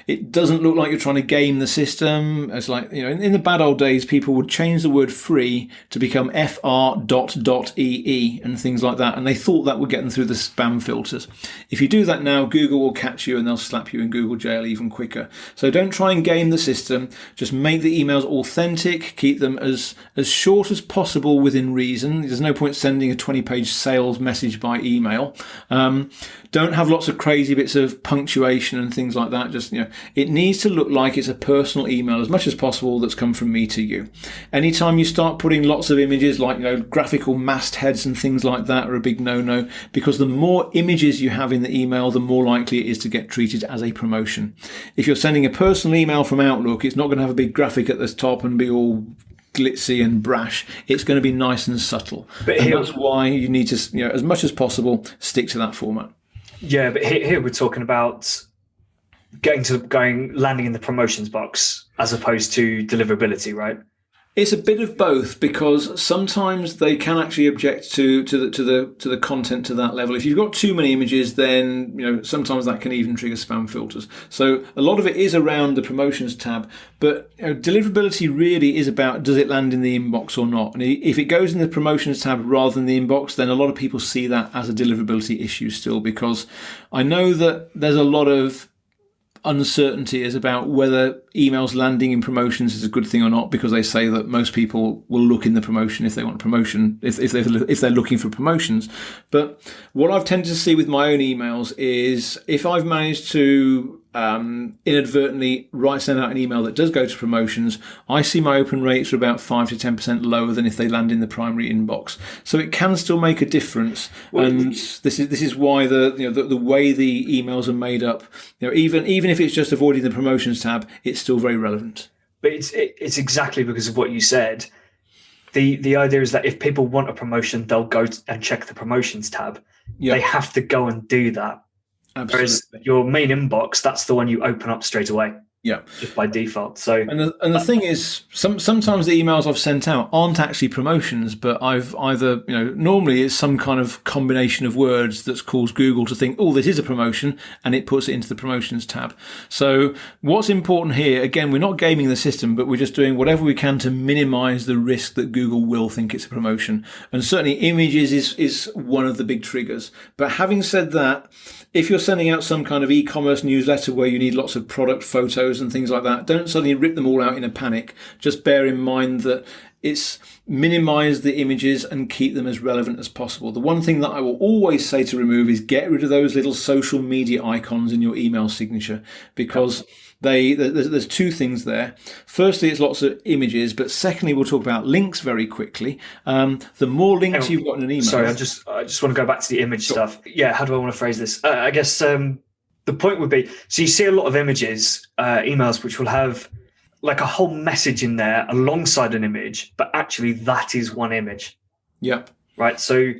[SPEAKER 2] It doesn't look like you're trying to game the system. It's like, in the bad old days, people would change the word free to become fr.ee and things like that. And they thought that would get them through the spam filters. If you do that now, Google will catch you and they'll slap you in Google jail even quicker. So don't try and game the system. Just make the emails authentic. Keep them as short as possible within reason. There's no point sending a 20-page sales message by email. Don't have lots of crazy bits of punctuation and things like that. Just, it needs to look like it's a personal email as much as possible that's come from me to you. Anytime you start putting lots of images like, graphical mastheads and things like that are a big no-no, because the more images you have in the email, the more likely it is to get treated as a promotion. If you're sending a personal email from Outlook, it's not going to have a big graphic at the top and be all glitzy and brash. It's going to be nice and subtle. But that's why you need to, as much as possible, stick to that format.
[SPEAKER 1] Yeah, but here we're talking about landing in the promotions box as opposed to deliverability, right?
[SPEAKER 2] It's a bit of both, because sometimes they can actually object to the content to that level. If you've got too many images, then sometimes that can even trigger spam filters. So a lot of it is around the promotions tab, but deliverability really is about, does it land in the inbox or not? And if it goes in the promotions tab rather than the inbox, then a lot of people see that as a deliverability issue still, because I know that there's a lot of uncertainty is about whether emails landing in promotions is a good thing or not, because they say that most people will look in the promotion if they want promotion, if they're looking for promotions. But what I've tended to see with my own emails is if I've managed to inadvertently send out an email that does go to promotions, I see my open rates are about 5 to 10% lower than if they land in the primary inbox. So it can still make a difference, and this is why the way the emails are made up, even if it's just avoiding the promotions tab, it's still very relevant.
[SPEAKER 1] But it's exactly because of what you said. The idea is that if people want a promotion, they'll go and check the promotions tab. Yep. They have to go and do that.
[SPEAKER 2] Absolutely.
[SPEAKER 1] Whereas your main inbox, that's the one you open up straight away.
[SPEAKER 2] Yeah.
[SPEAKER 1] just by default. So,
[SPEAKER 2] and the thing is, sometimes the emails I've sent out aren't actually promotions, but I've either, normally it's some kind of combination of words that's caused Google to think, oh, this is a promotion, and it puts it into the promotions tab. So what's important here, again, we're not gaming the system, but we're just doing whatever we can to minimize the risk that Google will think it's a promotion. And certainly images is one of the big triggers. But having said that, if you're sending out some kind of e-commerce newsletter where you need lots of product photos and things like that, don't suddenly rip them all out in a panic. Just bear in mind that it's minimize the images and keep them as relevant as possible. The one thing that I will always say to remove is get rid of those little social media icons in your email signature, because there's two things there. Firstly, it's lots of images, but secondly, we'll talk about links very quickly. The more links you've got in an email.
[SPEAKER 1] Sorry, I just want to go back to the image stuff. Yeah, how do I want to phrase this? I guess the point would be, so you see a lot of images, emails, which will have like a whole message in there alongside an image, but actually that is one image.
[SPEAKER 2] Yeah.
[SPEAKER 1] Right. So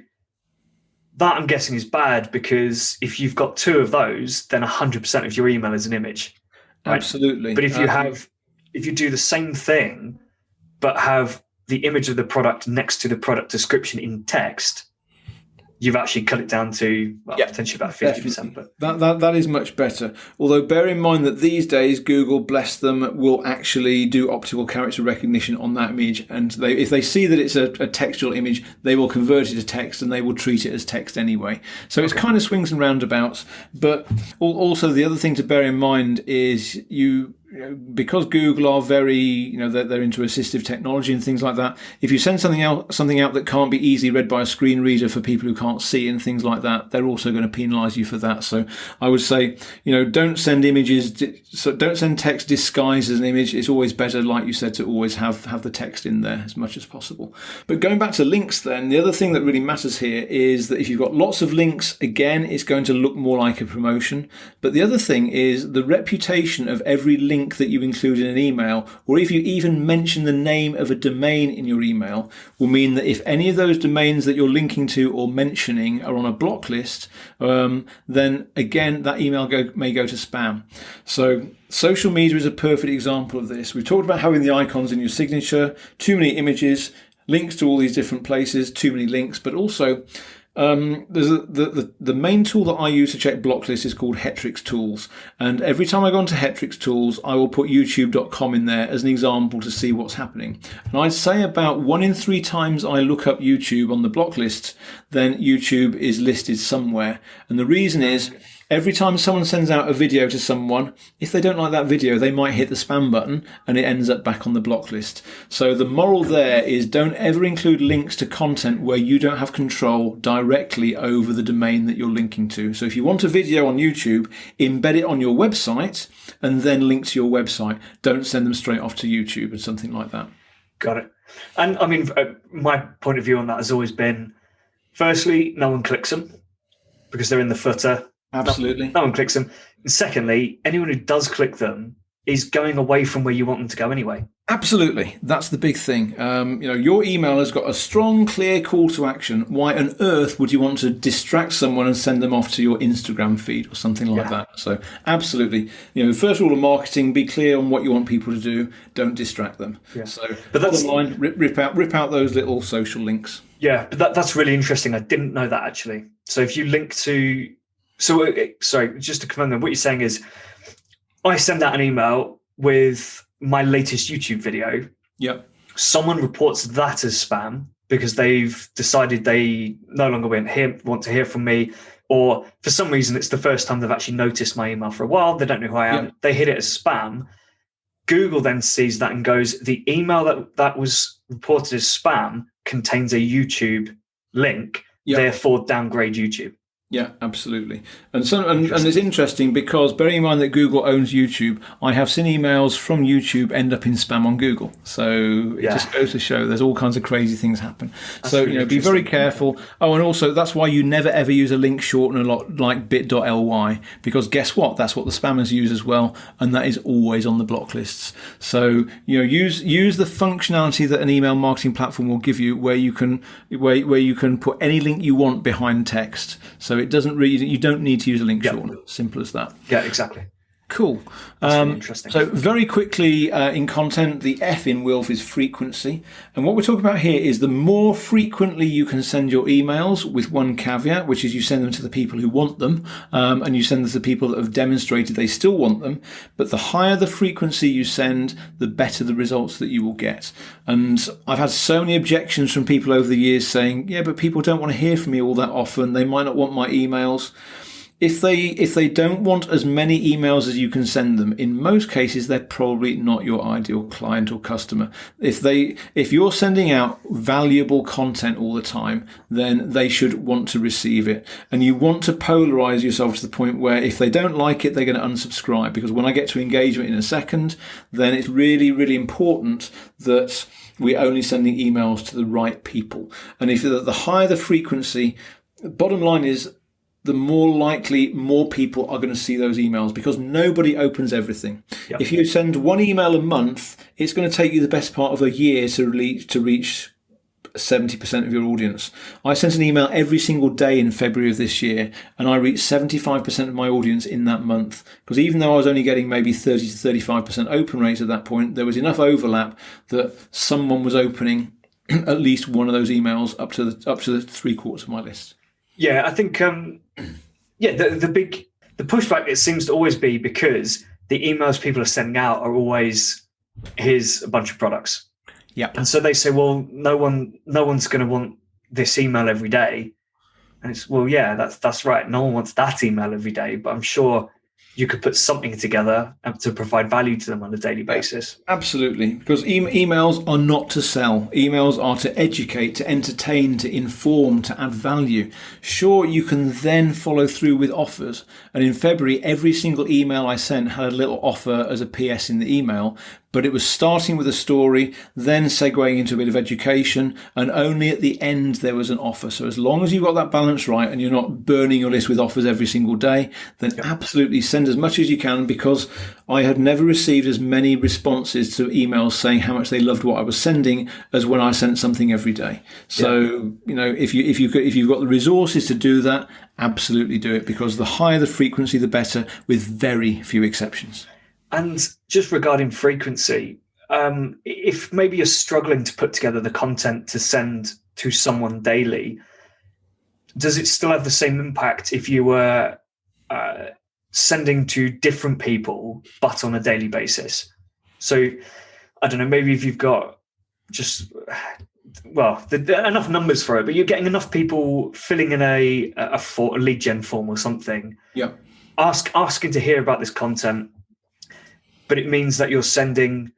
[SPEAKER 1] that, I'm guessing, is bad, because if you've got two of those, then 100% of your email is an image. Right?
[SPEAKER 2] Absolutely.
[SPEAKER 1] But if you do the same thing, but have the image of the product next to the product description in text, you've actually cut it down to potentially about 50%. But
[SPEAKER 2] that is much better. Although bear in mind that these days, Google, bless them, will actually do optical character recognition on that image, and if they see that it's a textual image, they will convert it to text and they will treat it as text anyway. So it's kind of swings and roundabouts. But also the other thing to bear in mind is because Google are very, they're into assistive technology and things like that. If you send something out that can't be easily read by a screen reader for people who can't see and things like that, they're also going to penalise you for that. So I would say, don't send images, so don't send text disguised as an image. It's always better, like you said, to always have the text in there as much as possible. But going back to links, then the other thing that really matters here is that if you've got lots of links, again, it's going to look more like a promotion. But the other thing is the reputation of every link that you include in an email, or if you even mention the name of a domain in your email, will mean that if any of those domains that you're linking to or mentioning are on a block list, then again, that email may go to spam. So social media is a perfect example of this. We've talked about having the icons in your signature, too many images, links to all these different places, too many links, but also there's the main tool that I use to check block lists is called Hetrix Tools, and every time I go onto Hetrix Tools, I will put youtube.com in there as an example to see what's happening. And I'd say about 1 in 3 times I look up YouTube on the block list, then YouTube is listed somewhere. And the reason is, every time someone sends out a video to someone, if they don't like that video, they might hit the spam button and it ends up back on the block list. So the moral there is, don't ever include links to content where you don't have control directly over the domain that you're linking to. So if you want a video on YouTube, embed it on your website and then link to your website. Don't send them straight off to YouTube or something like that.
[SPEAKER 1] Got it. And I mean, my point of view on that has always been, firstly, no one clicks them because they're in the footer.
[SPEAKER 2] Absolutely.
[SPEAKER 1] No one clicks them. And secondly, anyone who does click them is going away from where you want them to go anyway.
[SPEAKER 2] Absolutely. That's the big thing. Your email has got a strong, clear call to action. Why on earth would you want to distract someone and send them off to your Instagram feed or something like that? So absolutely. First rule of marketing, be clear on what you want people to do. Don't distract them. Yeah. So but that's bottom line, rip out those little social links.
[SPEAKER 1] Yeah, but that's really interesting. I didn't know that, actually. So if you link to... So, sorry, just to confirm that, what you're saying is I send out an email with my latest YouTube video.
[SPEAKER 2] Yep.
[SPEAKER 1] Someone reports that as spam because they've decided they no longer want to hear from me, or for some reason it's the first time they've actually noticed my email for a while. They don't know who I am. Yep. They hit it as spam. Google then sees that and goes, the email that was reported as spam contains a YouTube link, therefore downgrade YouTube.
[SPEAKER 2] Yeah, absolutely. And it's interesting because bearing in mind that Google owns YouTube, I have seen emails from YouTube end up in spam on Google. So it just goes to show there's all kinds of crazy things happen. That's so, really be very careful. Oh, and also that's why you never ever use a link shortener like bit.ly, because guess what? That's what the spammers use as well. And that is always on the block lists. So, use the functionality that an email marketing platform will give you where you can put any link you want behind text. So it doesn't really, you don't need to use a link shortener. Simple as that.
[SPEAKER 1] Yeah, exactly.
[SPEAKER 2] Cool.
[SPEAKER 1] That's really interesting.
[SPEAKER 2] So very quickly in content, the F in Wilf is frequency. And what we're talking about here is the more frequently you can send your emails, with one caveat, which is you send them to the people who want them, and you send them to the people that have demonstrated they still want them. But the higher the frequency you send, the better the results that you will get. And I've had so many objections from people over the years saying, yeah, but people don't want to hear from me all that often. They might not want my emails. If they don't want as many emails as you can send them, in most cases, they're probably not your ideal client or customer. If you're sending out valuable content all the time, then they should want to receive it. And you want to polarize yourself to the point where if they don't like it, they're going to unsubscribe. Because when I get to engagement in a second, then it's really, really important that we're only sending emails to the right people. And if the higher the frequency, bottom line is, the more likely more people are going to see those emails, because nobody opens everything. Yep. If you send one email a month, it's going to take you the best part of a year to reach 70% of your audience. I sent an email every single day in February of this year, and I reached 75% of my audience in that month. Because even though I was only getting maybe 30 to 35% open rates at that point, there was enough overlap that someone was opening at least one of those emails up to the 3/4 of my list.
[SPEAKER 1] Yeah, I think the pushback, it seems to always be because the emails people are sending out are always, here's a bunch of products.
[SPEAKER 2] Yep.
[SPEAKER 1] And so they say, well, no one's going to want this email every day. And it's, well, yeah, that's right. No one wants that email every day, but I'm sure you could put something together to provide value to them on a daily basis.
[SPEAKER 2] Absolutely, because emails are not to sell. Emails are to educate, to entertain, to inform, to add value. Sure, you can then follow through with offers. And in February, every single email I sent had a little offer as a PS in the email. But it was starting with a story, then segueing into a bit of education, and only at the end there was an offer. So as long as you've got that balance right and you're not burning your list with offers every single day, then absolutely send as much as you can, because I had never received as many responses to emails saying how much they loved what I was sending as when I sent something every day. So, if you've got the resources to do that, absolutely do it, because the higher the frequency, the better, with very few exceptions.
[SPEAKER 1] And just regarding frequency, if maybe you're struggling to put together the content to send to someone daily, does it still have the same impact if you were sending to different people, but on a daily basis? So, I don't know, maybe if you've got just, enough numbers for it, but you're getting enough people filling in a lead gen form or something, asking to hear about this content, but it means that you're sending,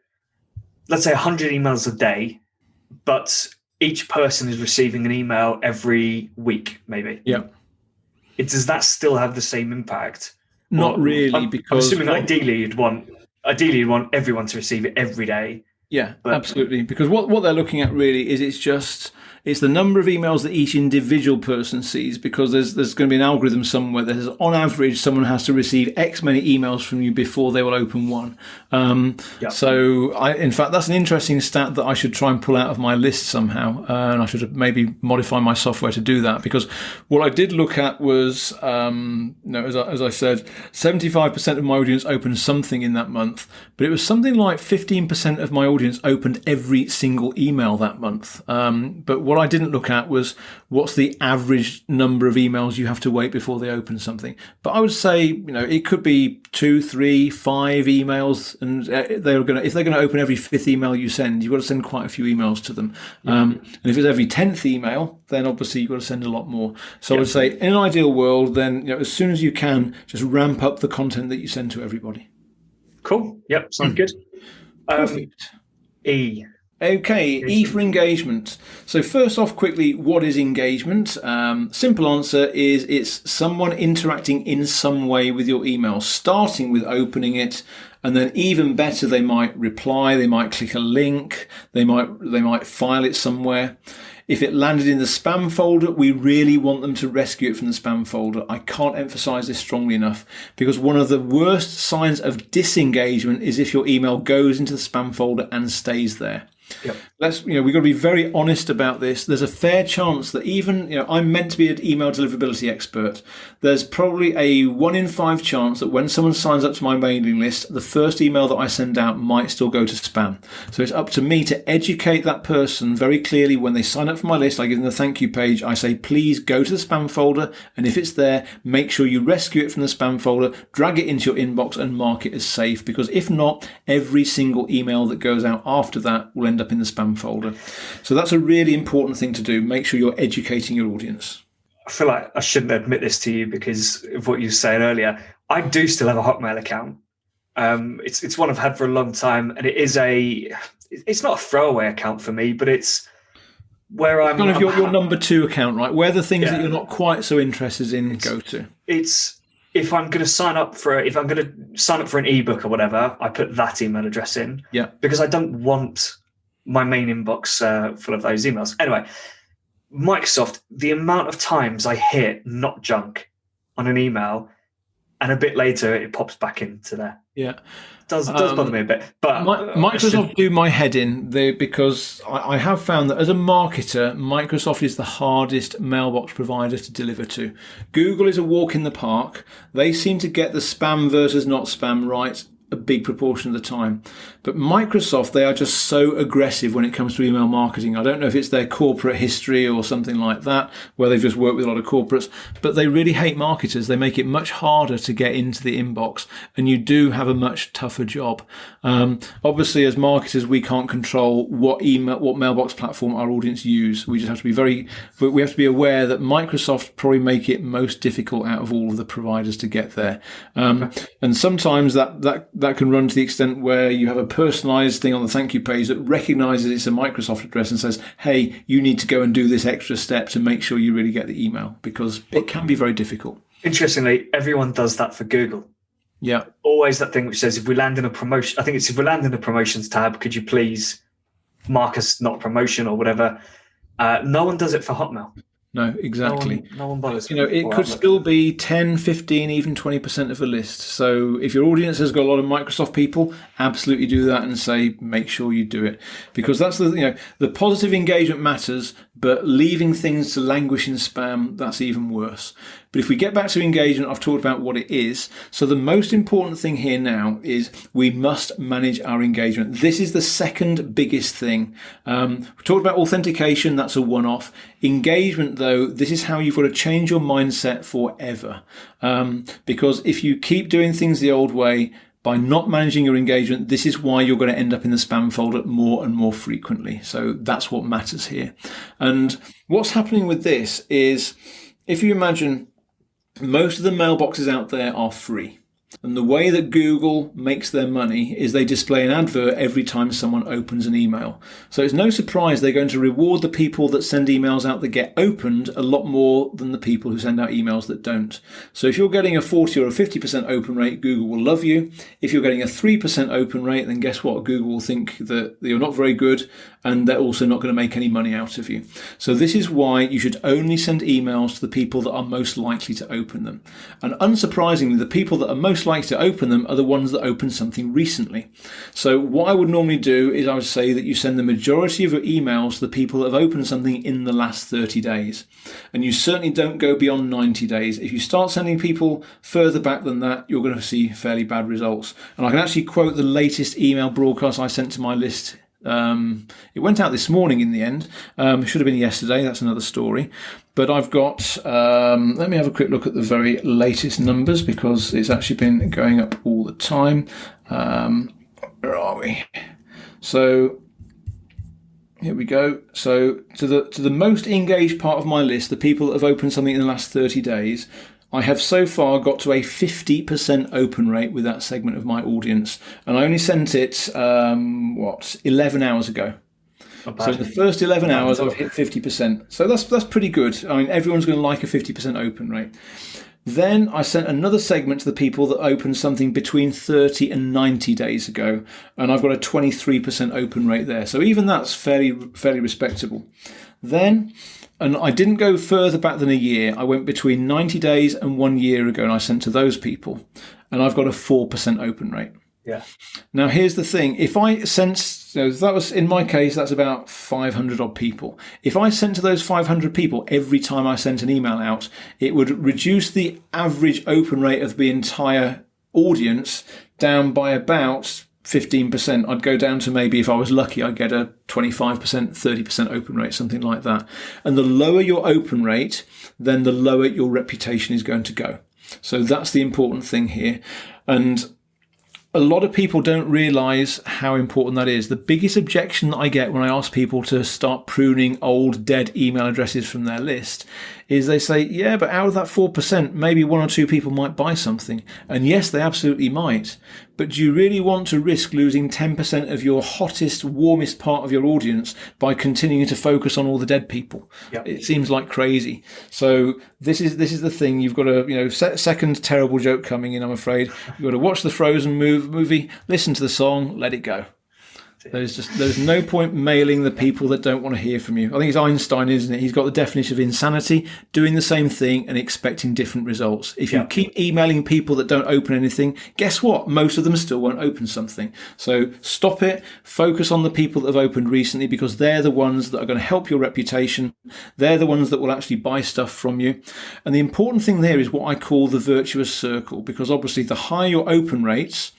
[SPEAKER 1] let's say, 100 emails a day, but each person is receiving an email every week, maybe.
[SPEAKER 2] Yeah.
[SPEAKER 1] Does that still have the same impact?
[SPEAKER 2] Not really, because
[SPEAKER 1] I'm assuming ideally you'd want everyone to receive it every day.
[SPEAKER 2] Yeah, absolutely. Because what they're looking at really is it's the number of emails that each individual person sees, because there's going to be an algorithm somewhere that says on average someone has to receive X many emails from you before they will open one. So in fact, that's an interesting stat that I should try and pull out of my list somehow, and I should maybe modify my software to do that, because what I did look at was, as I said, 75% of my audience opened something in that month, but it was something like 15% of my audience opened every single email that month. But what I didn't look at was what's the average number of emails you have to wait before they open something. But I would say, it could be 2, 3, 5 emails, and if they're going to open every 5th email you send, you've got to send quite a few emails to them. And if it's every 10th email, then obviously you've got to send a lot more. So I would say, in an ideal world, then as soon as you can, just ramp up the content that you send to everybody.
[SPEAKER 1] Cool. Yep. Sounds good.
[SPEAKER 2] Perfect.
[SPEAKER 1] E.
[SPEAKER 2] Okay, E for engagement. So first off, quickly, what is engagement? Simple answer is it's someone interacting in some way with your email, starting with opening it, and then even better, they might reply, they might click a link, they might file it somewhere. If it landed in the spam folder, we really want them to rescue it from the spam folder. I can't emphasize this strongly enough, because one of the worst signs of disengagement is if your email goes into the spam folder and stays there.
[SPEAKER 1] Yep.
[SPEAKER 2] We've got to be very honest about this. There's a fair chance that even, I'm meant to be an email deliverability expert. There's probably a 1 in 5 chance that when someone signs up to my mailing list, the first email that I send out might still go to spam. So it's up to me to educate that person very clearly. When they sign up for my list, I give them the thank you page. I say, please go to the spam folder. And if it's there, make sure you rescue it from the spam folder, drag it into your inbox and mark it as safe. Because if not, every single email that goes out after that will end up in the spam folder. So that's a really important thing to do. Make sure you're educating your audience.
[SPEAKER 1] I feel like I shouldn't admit this to you because of what you said earlier. I do still have a Hotmail account. It's one I've had for a long time, and it's not a throwaway account for me, but it's where I'm
[SPEAKER 2] kind of your number 2 account, right? Where the things that you're not quite so interested in go to.
[SPEAKER 1] It's if I'm going to sign up for an ebook or whatever, I put that email address in.
[SPEAKER 2] Yeah.
[SPEAKER 1] Because I don't want my main inbox full of those emails. Anyway, Microsoft, the amount of times I hit not junk on an email, and a bit later it pops back into there.
[SPEAKER 2] Yeah.
[SPEAKER 1] Does bother me a bit. But
[SPEAKER 2] Microsoft do my head in there because I have found that as a marketer, Microsoft is the hardest mailbox provider to deliver to. Google is a walk in the park. They seem to get the spam versus not spam right a big proportion of the time. But Microsoft, they are just so aggressive when it comes to email marketing. I don't know if it's their corporate history or something like that, where they've just worked with a lot of corporates, but they really hate marketers. They make it much harder to get into the inbox, and you do have a much tougher job. Obviously, as marketers, we can't control what mailbox platform our audience use. We just have to be aware that Microsoft probably make it most difficult out of all of the providers to get there. And sometimes that can run to the extent where you have a personalized thing on the thank you page that recognizes it's a Microsoft address and says, hey, you need to go and do this extra step to make sure you really get the email, because it can be very difficult.
[SPEAKER 1] Interestingly, everyone does that for Google.
[SPEAKER 2] Yeah.
[SPEAKER 1] Always that thing which says, if we land in a promotion, I think it's if we land in the promotions tab, could you please mark us not promotion or whatever? No one does it for Hotmail.
[SPEAKER 2] No, exactly.
[SPEAKER 1] No one bothers.
[SPEAKER 2] It could still be 10, 15, even 20% of a list. So if your audience has got a lot of Microsoft people, absolutely do that and say, make sure you do it. Because that's the positive engagement matters, but leaving things to languish in spam, that's even worse. But if we get back to engagement, I've talked about what it is. So the most important thing here now is we must manage our engagement. This is the second biggest thing. We talked about authentication. That's a one-off. Engagement, though, this is how you've got to change your mindset forever. Because if you keep doing things the old way, by not managing your engagement, this is why you're going to end up in the spam folder more and more frequently. So that's what matters here. And what's happening with this is, if you imagine, most of the mailboxes out there are free. And the way that Google makes their money is they display an advert every time someone opens an email. So it's no surprise they're going to reward the people that send emails out that get opened a lot more than the people who send out emails that don't. So if you're getting a 40 or a 50% open rate, Google will love you. If you're getting a 3% open rate, then guess what? Google will think that you're not very good, and they're also not going to make any money out of you. So this is why you should only send emails to the people that are most likely to open them. And unsurprisingly, the people that are most likely to open them are the ones that opened something recently. So what I would normally do is I would say that you send the majority of your emails to the people that have opened something in the last 30 days. And you certainly don't go beyond 90 days. If you start sending people further back than that, you're going to see fairly bad results. And I can actually quote the latest email broadcast I sent to my list. It went out this morning in the end. It should have been yesterday. That's another story. But I've got, let me have a quick look at the very latest numbers, because it's actually been going up all the time. Where are we? So here we go. So to the most engaged part of my list, the people that have opened something in the last 30 days, I have so far got to a 50% open rate with that segment of my audience. And I only sent it, 11 hours ago. So in the first 11 hours, I've hit 50%. So that's pretty good. I mean, everyone's going to like a 50% open rate. Then I sent another segment to the people that opened something between 30 and 90 days ago. And I've got a 23% open rate there. So even that's fairly respectable. Then, and I didn't go further back than a year. I went between 90 days and 1 year ago, and I sent to those people. And I've got a 4% open rate.
[SPEAKER 1] Yeah.
[SPEAKER 2] Now, here's the thing. If I sent, so that was, in my case, that's about 500 odd people. If I sent to those 500 people every time I sent an email out, it would reduce the average open rate of the entire audience down by about 15%. I'd go down to maybe, if I was lucky, I'd get a 25%, 30% open rate, something like that. And the lower your open rate, then the lower your reputation is going to go. So that's the important thing here. And a lot of people don't realise how important that is. The biggest objection that I get when I ask people to start pruning old dead email addresses from their list is they say, yeah, but out of that 4%, maybe one or two people might buy something. And yes, they absolutely might. But do you really want to risk losing 10% of your hottest, warmest part of your audience by continuing to focus on all the dead people? Yep. It seems like crazy. So this is the thing. You've got a second terrible joke coming in, I'm afraid. You've got to watch the Frozen movie, listen to the song, let it go. There's no point mailing the people that don't want to hear from you. I think it's Einstein, isn't it? He's got the definition of insanity, doing the same thing and expecting different results. If you keep emailing people that don't open anything, guess what? Most of them still won't open something. So stop it. Focus on the people that have opened recently, because they're the ones that are going to help your reputation. They're the ones that will actually buy stuff from you. And the important thing there is what I call the virtuous circle, because obviously the higher your open rates,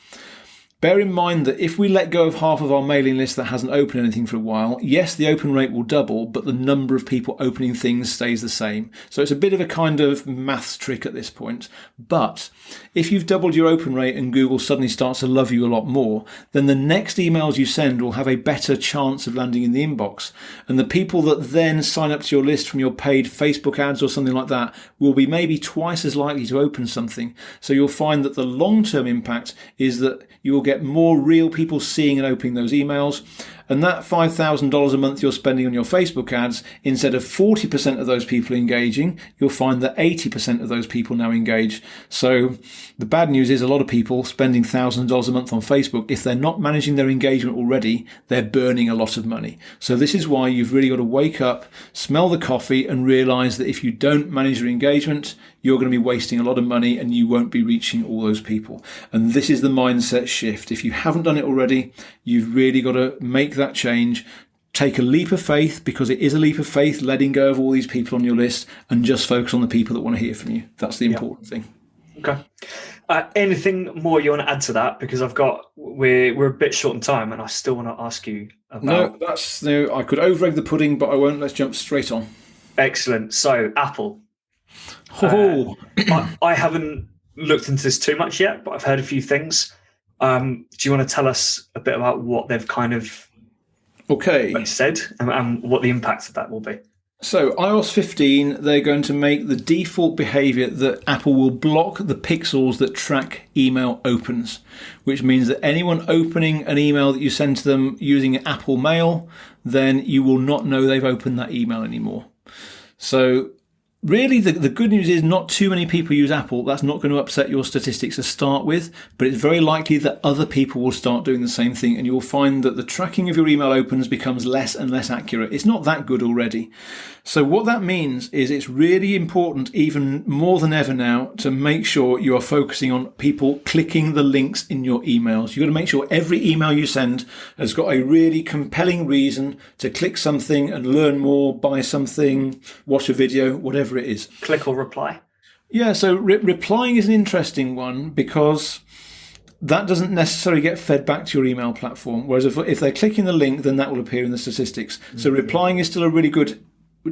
[SPEAKER 2] bear in mind that if we let go of half of our mailing list that hasn't opened anything for a while, yes, the open rate will double, but the number of people opening things stays the same. So it's a bit of a kind of maths trick at this point. But if you've doubled your open rate and Google suddenly starts to love you a lot more, then the next emails you send will have a better chance of landing in the inbox. And the people that then sign up to your list from your paid Facebook ads or something like that will be maybe twice as likely to open something. So you'll find that the long-term impact is that you will get more real people seeing and opening those emails. And that $5,000 a month you're spending on your Facebook ads, instead of 40% of those people engaging, you'll find that 80% of those people now engage. So the bad news is a lot of people spending thousands of dollars a month on Facebook, if they're not managing their engagement already, they're burning a lot of money. So this is why you've really got to wake up, smell the coffee, and realize that if you don't manage your engagement, you're going to be wasting a lot of money and you won't be reaching all those people. And this is the mindset shift. If you haven't done it already, you've really got to make that change. Take a leap of faith, because it is a leap of faith, letting go of all these people on your list and just focus on the people that want to hear from you. That's the important thing.
[SPEAKER 1] Okay. Anything more you want to add to that? Because we're a bit short on time and I still want to ask you about...
[SPEAKER 2] No, I could over-egg the pudding, but I won't. Let's jump straight on.
[SPEAKER 1] Excellent. So Apple. I haven't looked into this too much yet, but I've heard a few things. Do you want to tell us a bit about what they've kind of said and what the impact of that will be?
[SPEAKER 2] So iOS 15, they're going to make the default behavior that Apple will block the pixels that track email opens, which means that anyone opening an email that you send to them using Apple Mail, then you will not know they've opened that email anymore. So really, the good news is not too many people use Apple. That's not going to upset your statistics to start with, but it's very likely that other people will start doing the same thing, and you'll find that the tracking of your email opens becomes less and less accurate. It's not that good already. So what that means is it's really important, even more than ever now, to make sure you are focusing on people clicking the links in your emails. You've got to make sure every email you send has got a really compelling reason to click something and learn more, buy something, watch a video, whatever it is.
[SPEAKER 1] Click or reply?
[SPEAKER 2] Yeah, so replying is an interesting one, because that doesn't necessarily get fed back to your email platform. Whereas if they're clicking the link, then that will appear in the statistics. Mm-hmm. So replying is still a really good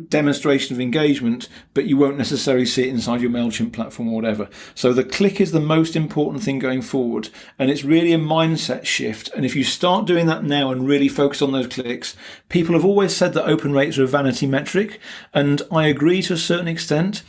[SPEAKER 2] demonstration of engagement, but you won't necessarily see it inside your MailChimp platform or whatever. So the click is the most important thing going forward, and it's really a mindset shift. And if you start doing that now and really focus on those clicks, people have always said that open rates are a vanity metric, and I agree to a certain extent.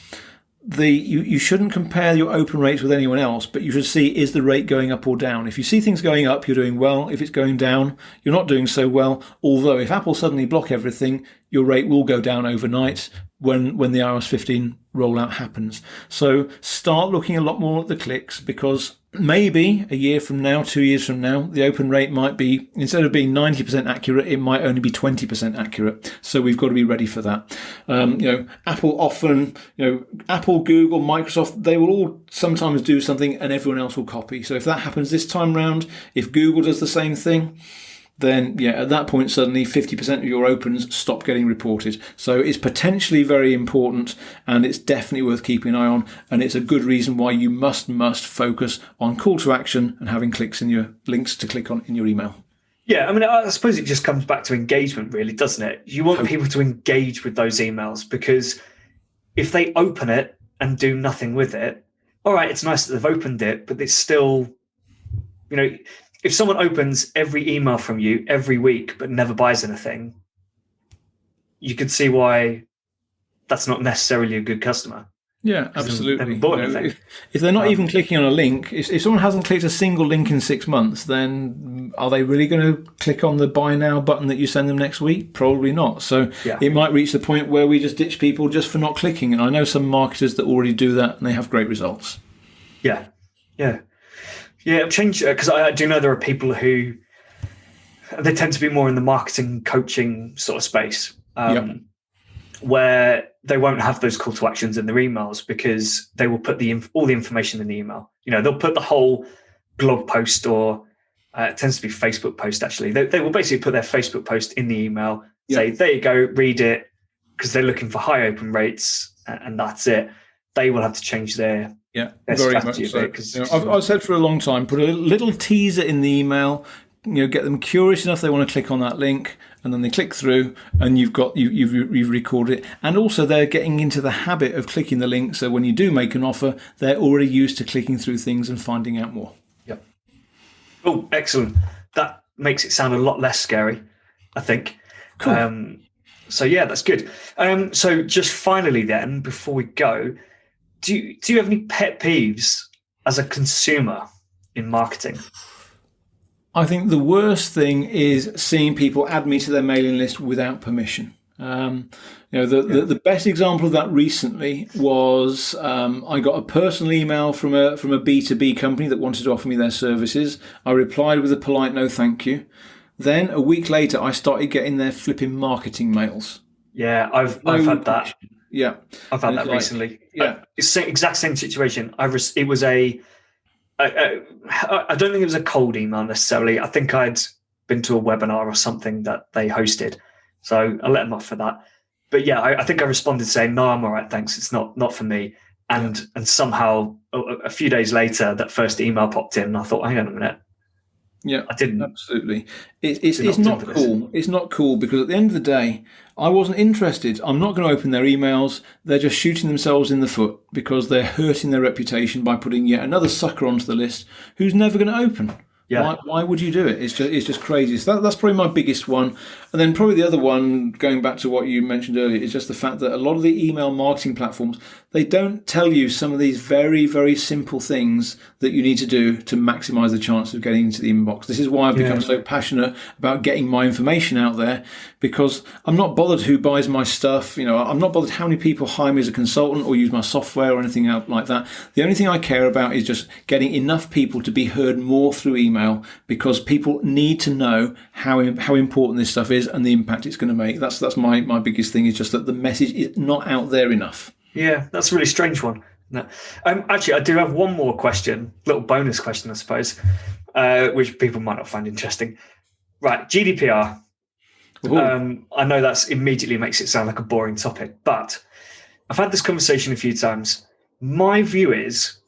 [SPEAKER 2] You shouldn't compare your open rates with anyone else, but you should see, is the rate going up or down? If you see things going up, you're doing well. If it's going down, you're not doing so well. Although if Apple suddenly block everything, your rate will go down overnight when the iOS 15 rollout happens. So start looking a lot more at the clicks, because maybe a year from now, 2 years from now, the open rate might be, instead of being 90% accurate, it might only be 20% accurate. So we've got to be ready for that. Apple often, Apple, Google, Microsoft, they will all sometimes do something and everyone else will copy. So if that happens this time round, if Google does the same thing, then at that point suddenly 50% of your opens stop getting reported. So it's potentially very important, and it's definitely worth keeping an eye on, and it's a good reason why you must focus on call to action and having clicks in your links to click on in your email.
[SPEAKER 1] Yeah, I mean, I suppose it just comes back to engagement, really, doesn't it? You want people to engage with those emails, because if they open it and do nothing with it, all right, it's nice that they've opened it, but it's still, if someone opens every email from you every week but never buys anything, you could see why that's not necessarily a good customer.
[SPEAKER 2] Yeah, absolutely. If they're not even clicking on a link, if someone hasn't clicked a single link in 6 months, then are they really going to click on the buy now button that you send them next week? Probably not. So it might reach the point where we just ditch people just for not clicking. And I know some marketers that already do that, and they have great results.
[SPEAKER 1] Yeah. I've changed, because I do know there are people who they tend to be more in the marketing coaching sort of space, where they won't have those call to actions in their emails, because they will put all the information in the email. They'll put the whole blog post, or it tends to be Facebook post actually. They will basically put their Facebook post in the email, say, there you go, read it, because they're looking for high open rates, and that's it. They will have to change their
[SPEAKER 2] very much so. I've said for a long time, put a little teaser in the email, get them curious enough they want to click on that link, and then they click through, and you've recorded it. And also they're getting into the habit of clicking the link, so when you do make an offer, they're already used to clicking through things and finding out more.
[SPEAKER 1] Yep. Oh, excellent. That makes it sound a lot less scary, I think. Cool. So that's good. So just finally then, before we go, do you have any pet peeves as a consumer in marketing?
[SPEAKER 2] I think the worst thing is seeing people add me to their mailing list without permission. The best example of that recently was I got a personal email from a B2B company that wanted to offer me their services. I replied with a polite no thank you. Then a week later, I started getting their flipping marketing mails.
[SPEAKER 1] Yeah, I've had that.
[SPEAKER 2] Yeah,
[SPEAKER 1] I've had that recently. It's the exact same situation. It was I don't think it was a cold email necessarily. I think I'd been to a webinar or something that they hosted, so I let them off for that. But I think I responded saying, "No, I'm all right, thanks. It's not for me." And somehow a few days later, that first email popped in, and I thought, "Hang on a minute."
[SPEAKER 2] Yeah,
[SPEAKER 1] I didn't.
[SPEAKER 2] Absolutely. It's not cool. It's not cool, because at the end of the day, I wasn't interested. I'm not going to open their emails. They're just shooting themselves in the foot, because they're hurting their reputation by putting yet another sucker onto the list who's never going to open. Yeah. Why would you do it? It's just crazy. So that's probably my biggest one. And then probably the other one, going back to what you mentioned earlier, is just the fact that a lot of the email marketing platforms, they don't tell you some of these very, very simple things that you need to do to maximize the chance of getting into the inbox. This is why I've become so passionate about getting my information out there, because I'm not bothered who buys my stuff. I'm not bothered how many people hire me as a consultant or use my software or anything else like that. The only thing I care about is just getting enough people to be heard more through email, because people need to know how important this stuff is and the impact it's going to make. That's my biggest thing, is just that the message is not out there enough.
[SPEAKER 1] Yeah, that's a really strange one. No. Actually, I do have one more question, little bonus question, I suppose, which people might not find interesting. Right, GDPR. I know that's immediately makes it sound like a boring topic, but I've had this conversation a few times. My view is,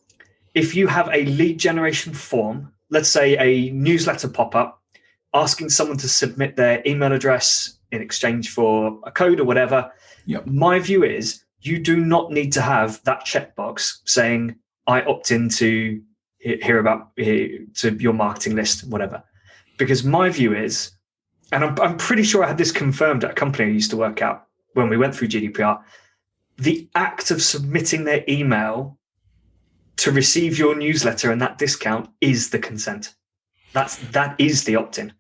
[SPEAKER 1] if you have a lead generation form, let's say a newsletter pop-up, asking someone to submit their email address in exchange for a code or whatever, my view is you do not need to have that checkbox saying, I opt in to hear to your marketing list, whatever. Because my view is, and I'm pretty sure I had this confirmed at a company I used to work at when we went through GDPR, the act of submitting their email to receive your newsletter and that discount is the consent. That is the opt-in.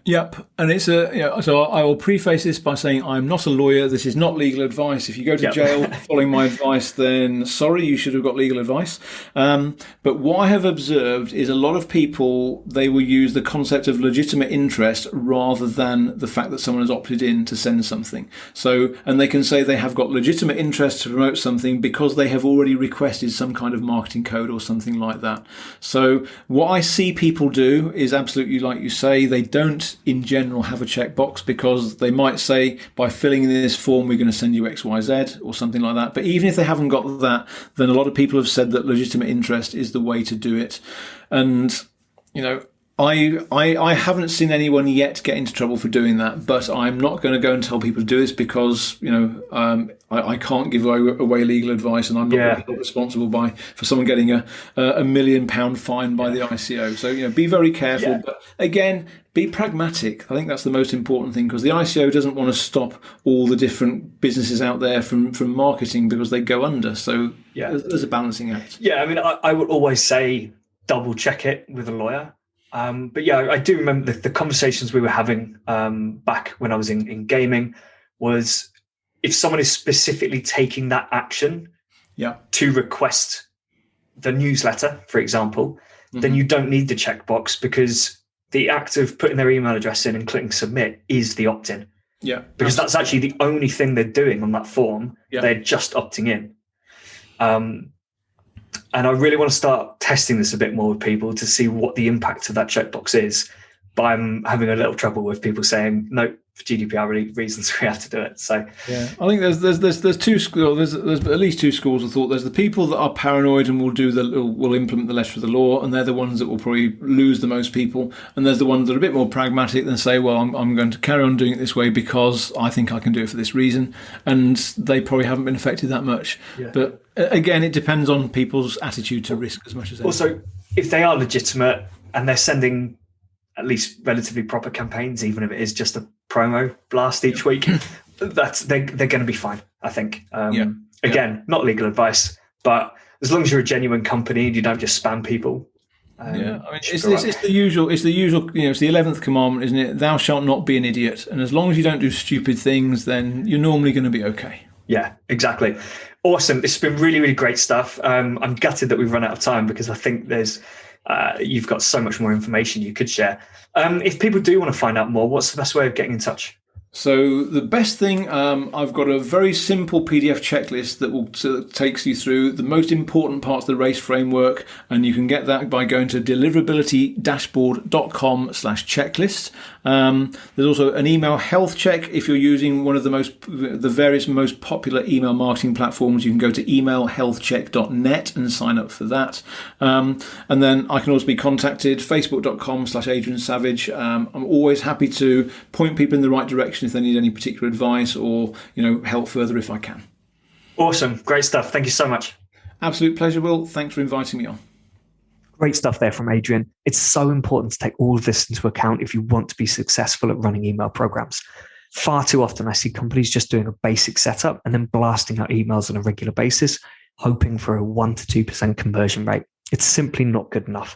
[SPEAKER 2] Yep, and it's so I will preface this by saying I'm not a lawyer. This is not legal advice. If you go to jail following my advice, then sorry, you should have got legal advice. But what I have observed is a lot of people, they will use the concept of legitimate interest rather than the fact that someone has opted in to send something. So, and they can say they have got legitimate interest to promote something because they have already requested some kind of marketing code or something like that. So what I see people do is absolutely like you say, they don't in general have a checkbox because they might say by filling in this form we're going to send you XYZ or something like that. But even if they haven't got that, then a lot of people have said that legitimate interest is the way to do it. And I haven't seen anyone yet get into trouble for doing that, but I'm not going to go and tell people to do this because I can't give away legal advice, and I'm not responsible for someone getting a £1 million fine by the ICO. So be very careful, but again, be pragmatic. I think that's the most important thing, because the ICO doesn't want to stop all the different businesses out there from marketing because they go under. So there's a balancing act.
[SPEAKER 1] Yeah, I mean, I would always say double check it with a lawyer. But I do remember the conversations we were having back when I was in gaming was if someone is specifically taking that action to request the newsletter, for example, then you don't need the checkbox, because the act of putting their email address in and clicking submit is the opt-in. Yeah. Because that's actually the only thing they're doing on that form. Yeah. They're just opting in. And I really want to start testing this a bit more with people to see what the impact of that checkbox is. But I'm having a little trouble with people saying, no, for GDPR reasons, we have to do it. So
[SPEAKER 2] yeah, I think there's two schools. There's at least two schools of thought. There's the people that are paranoid and will implement the letter of the law, and they're the ones that will probably lose the most people. And there's the ones that are a bit more pragmatic and say, well, I'm going to carry on doing it this way because I think I can do it for this reason, and they probably haven't been affected that much. Yeah. But again, it depends on people's attitude to risk as much as anything.
[SPEAKER 1] Also, if they are legitimate and they're sending at least relatively proper campaigns, even if it is just a promo blast each week, they're going to be fine, I think. Again, not legal advice, but as long as you're a genuine company and you don't just spam people.
[SPEAKER 2] I mean, it's the usual. It's the 11th commandment, isn't it? Thou shalt not be an idiot. And as long as you don't do stupid things, then you're normally going to be okay.
[SPEAKER 1] Yeah, exactly. Awesome. This has been really, really great stuff. I'm gutted that we've run out of time because I think you've got so much more information you could share. If people do want to find out more, what's the best way of getting in touch?
[SPEAKER 2] So the best thing, I've got a very simple PDF checklist that takes you through the most important parts of the race framework, and you can get that by going to deliverabilitydashboard.com/checklist. There's also an email health check. If you're using one of the various most popular email marketing platforms, you can go to emailhealthcheck.net and sign up for that. And then I can also be contacted, facebook.com/AdrianSavage. I'm always happy to point people in the right direction if they need any particular advice or help further if I can.
[SPEAKER 1] Awesome. Great stuff. Thank you so much.
[SPEAKER 2] Absolute pleasure, Will. Thanks for inviting me on.
[SPEAKER 1] Great stuff there from Adrian. It's so important to take all of this into account if you want to be successful at running email programs. Far too often I see companies just doing a basic setup and then blasting out emails on a regular basis, hoping for a 1 to 2% conversion rate. It's simply not good enough.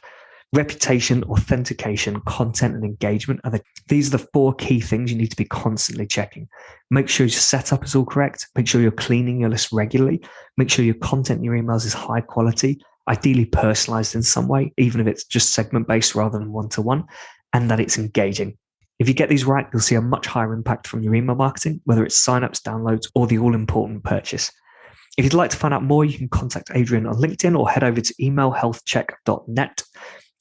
[SPEAKER 1] Reputation, authentication, content, and engagement these are the 4 key things you need to be constantly checking. Make sure your setup is all correct. Make sure you're cleaning your list regularly. Make sure your content in your emails is high quality, ideally personalized in some way, even if it's just segment-based rather than one-to-one, and that it's engaging. If you get these right, you'll see a much higher impact from your email marketing, whether it's signups, downloads, or the all-important purchase. If you'd like to find out more, you can contact Adrian on LinkedIn or head over to emailhealthcheck.net.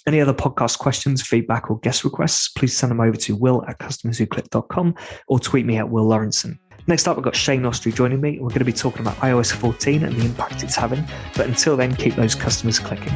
[SPEAKER 1] Any other podcast questions, feedback, or guest requests, please send them over to will@customerswhoclick.com or tweet me at Will Lawrenson. Next up, we've got Shane Ostry joining me. We're going to be talking about iOS 14 and the impact it's having. But until then, keep those customers clicking.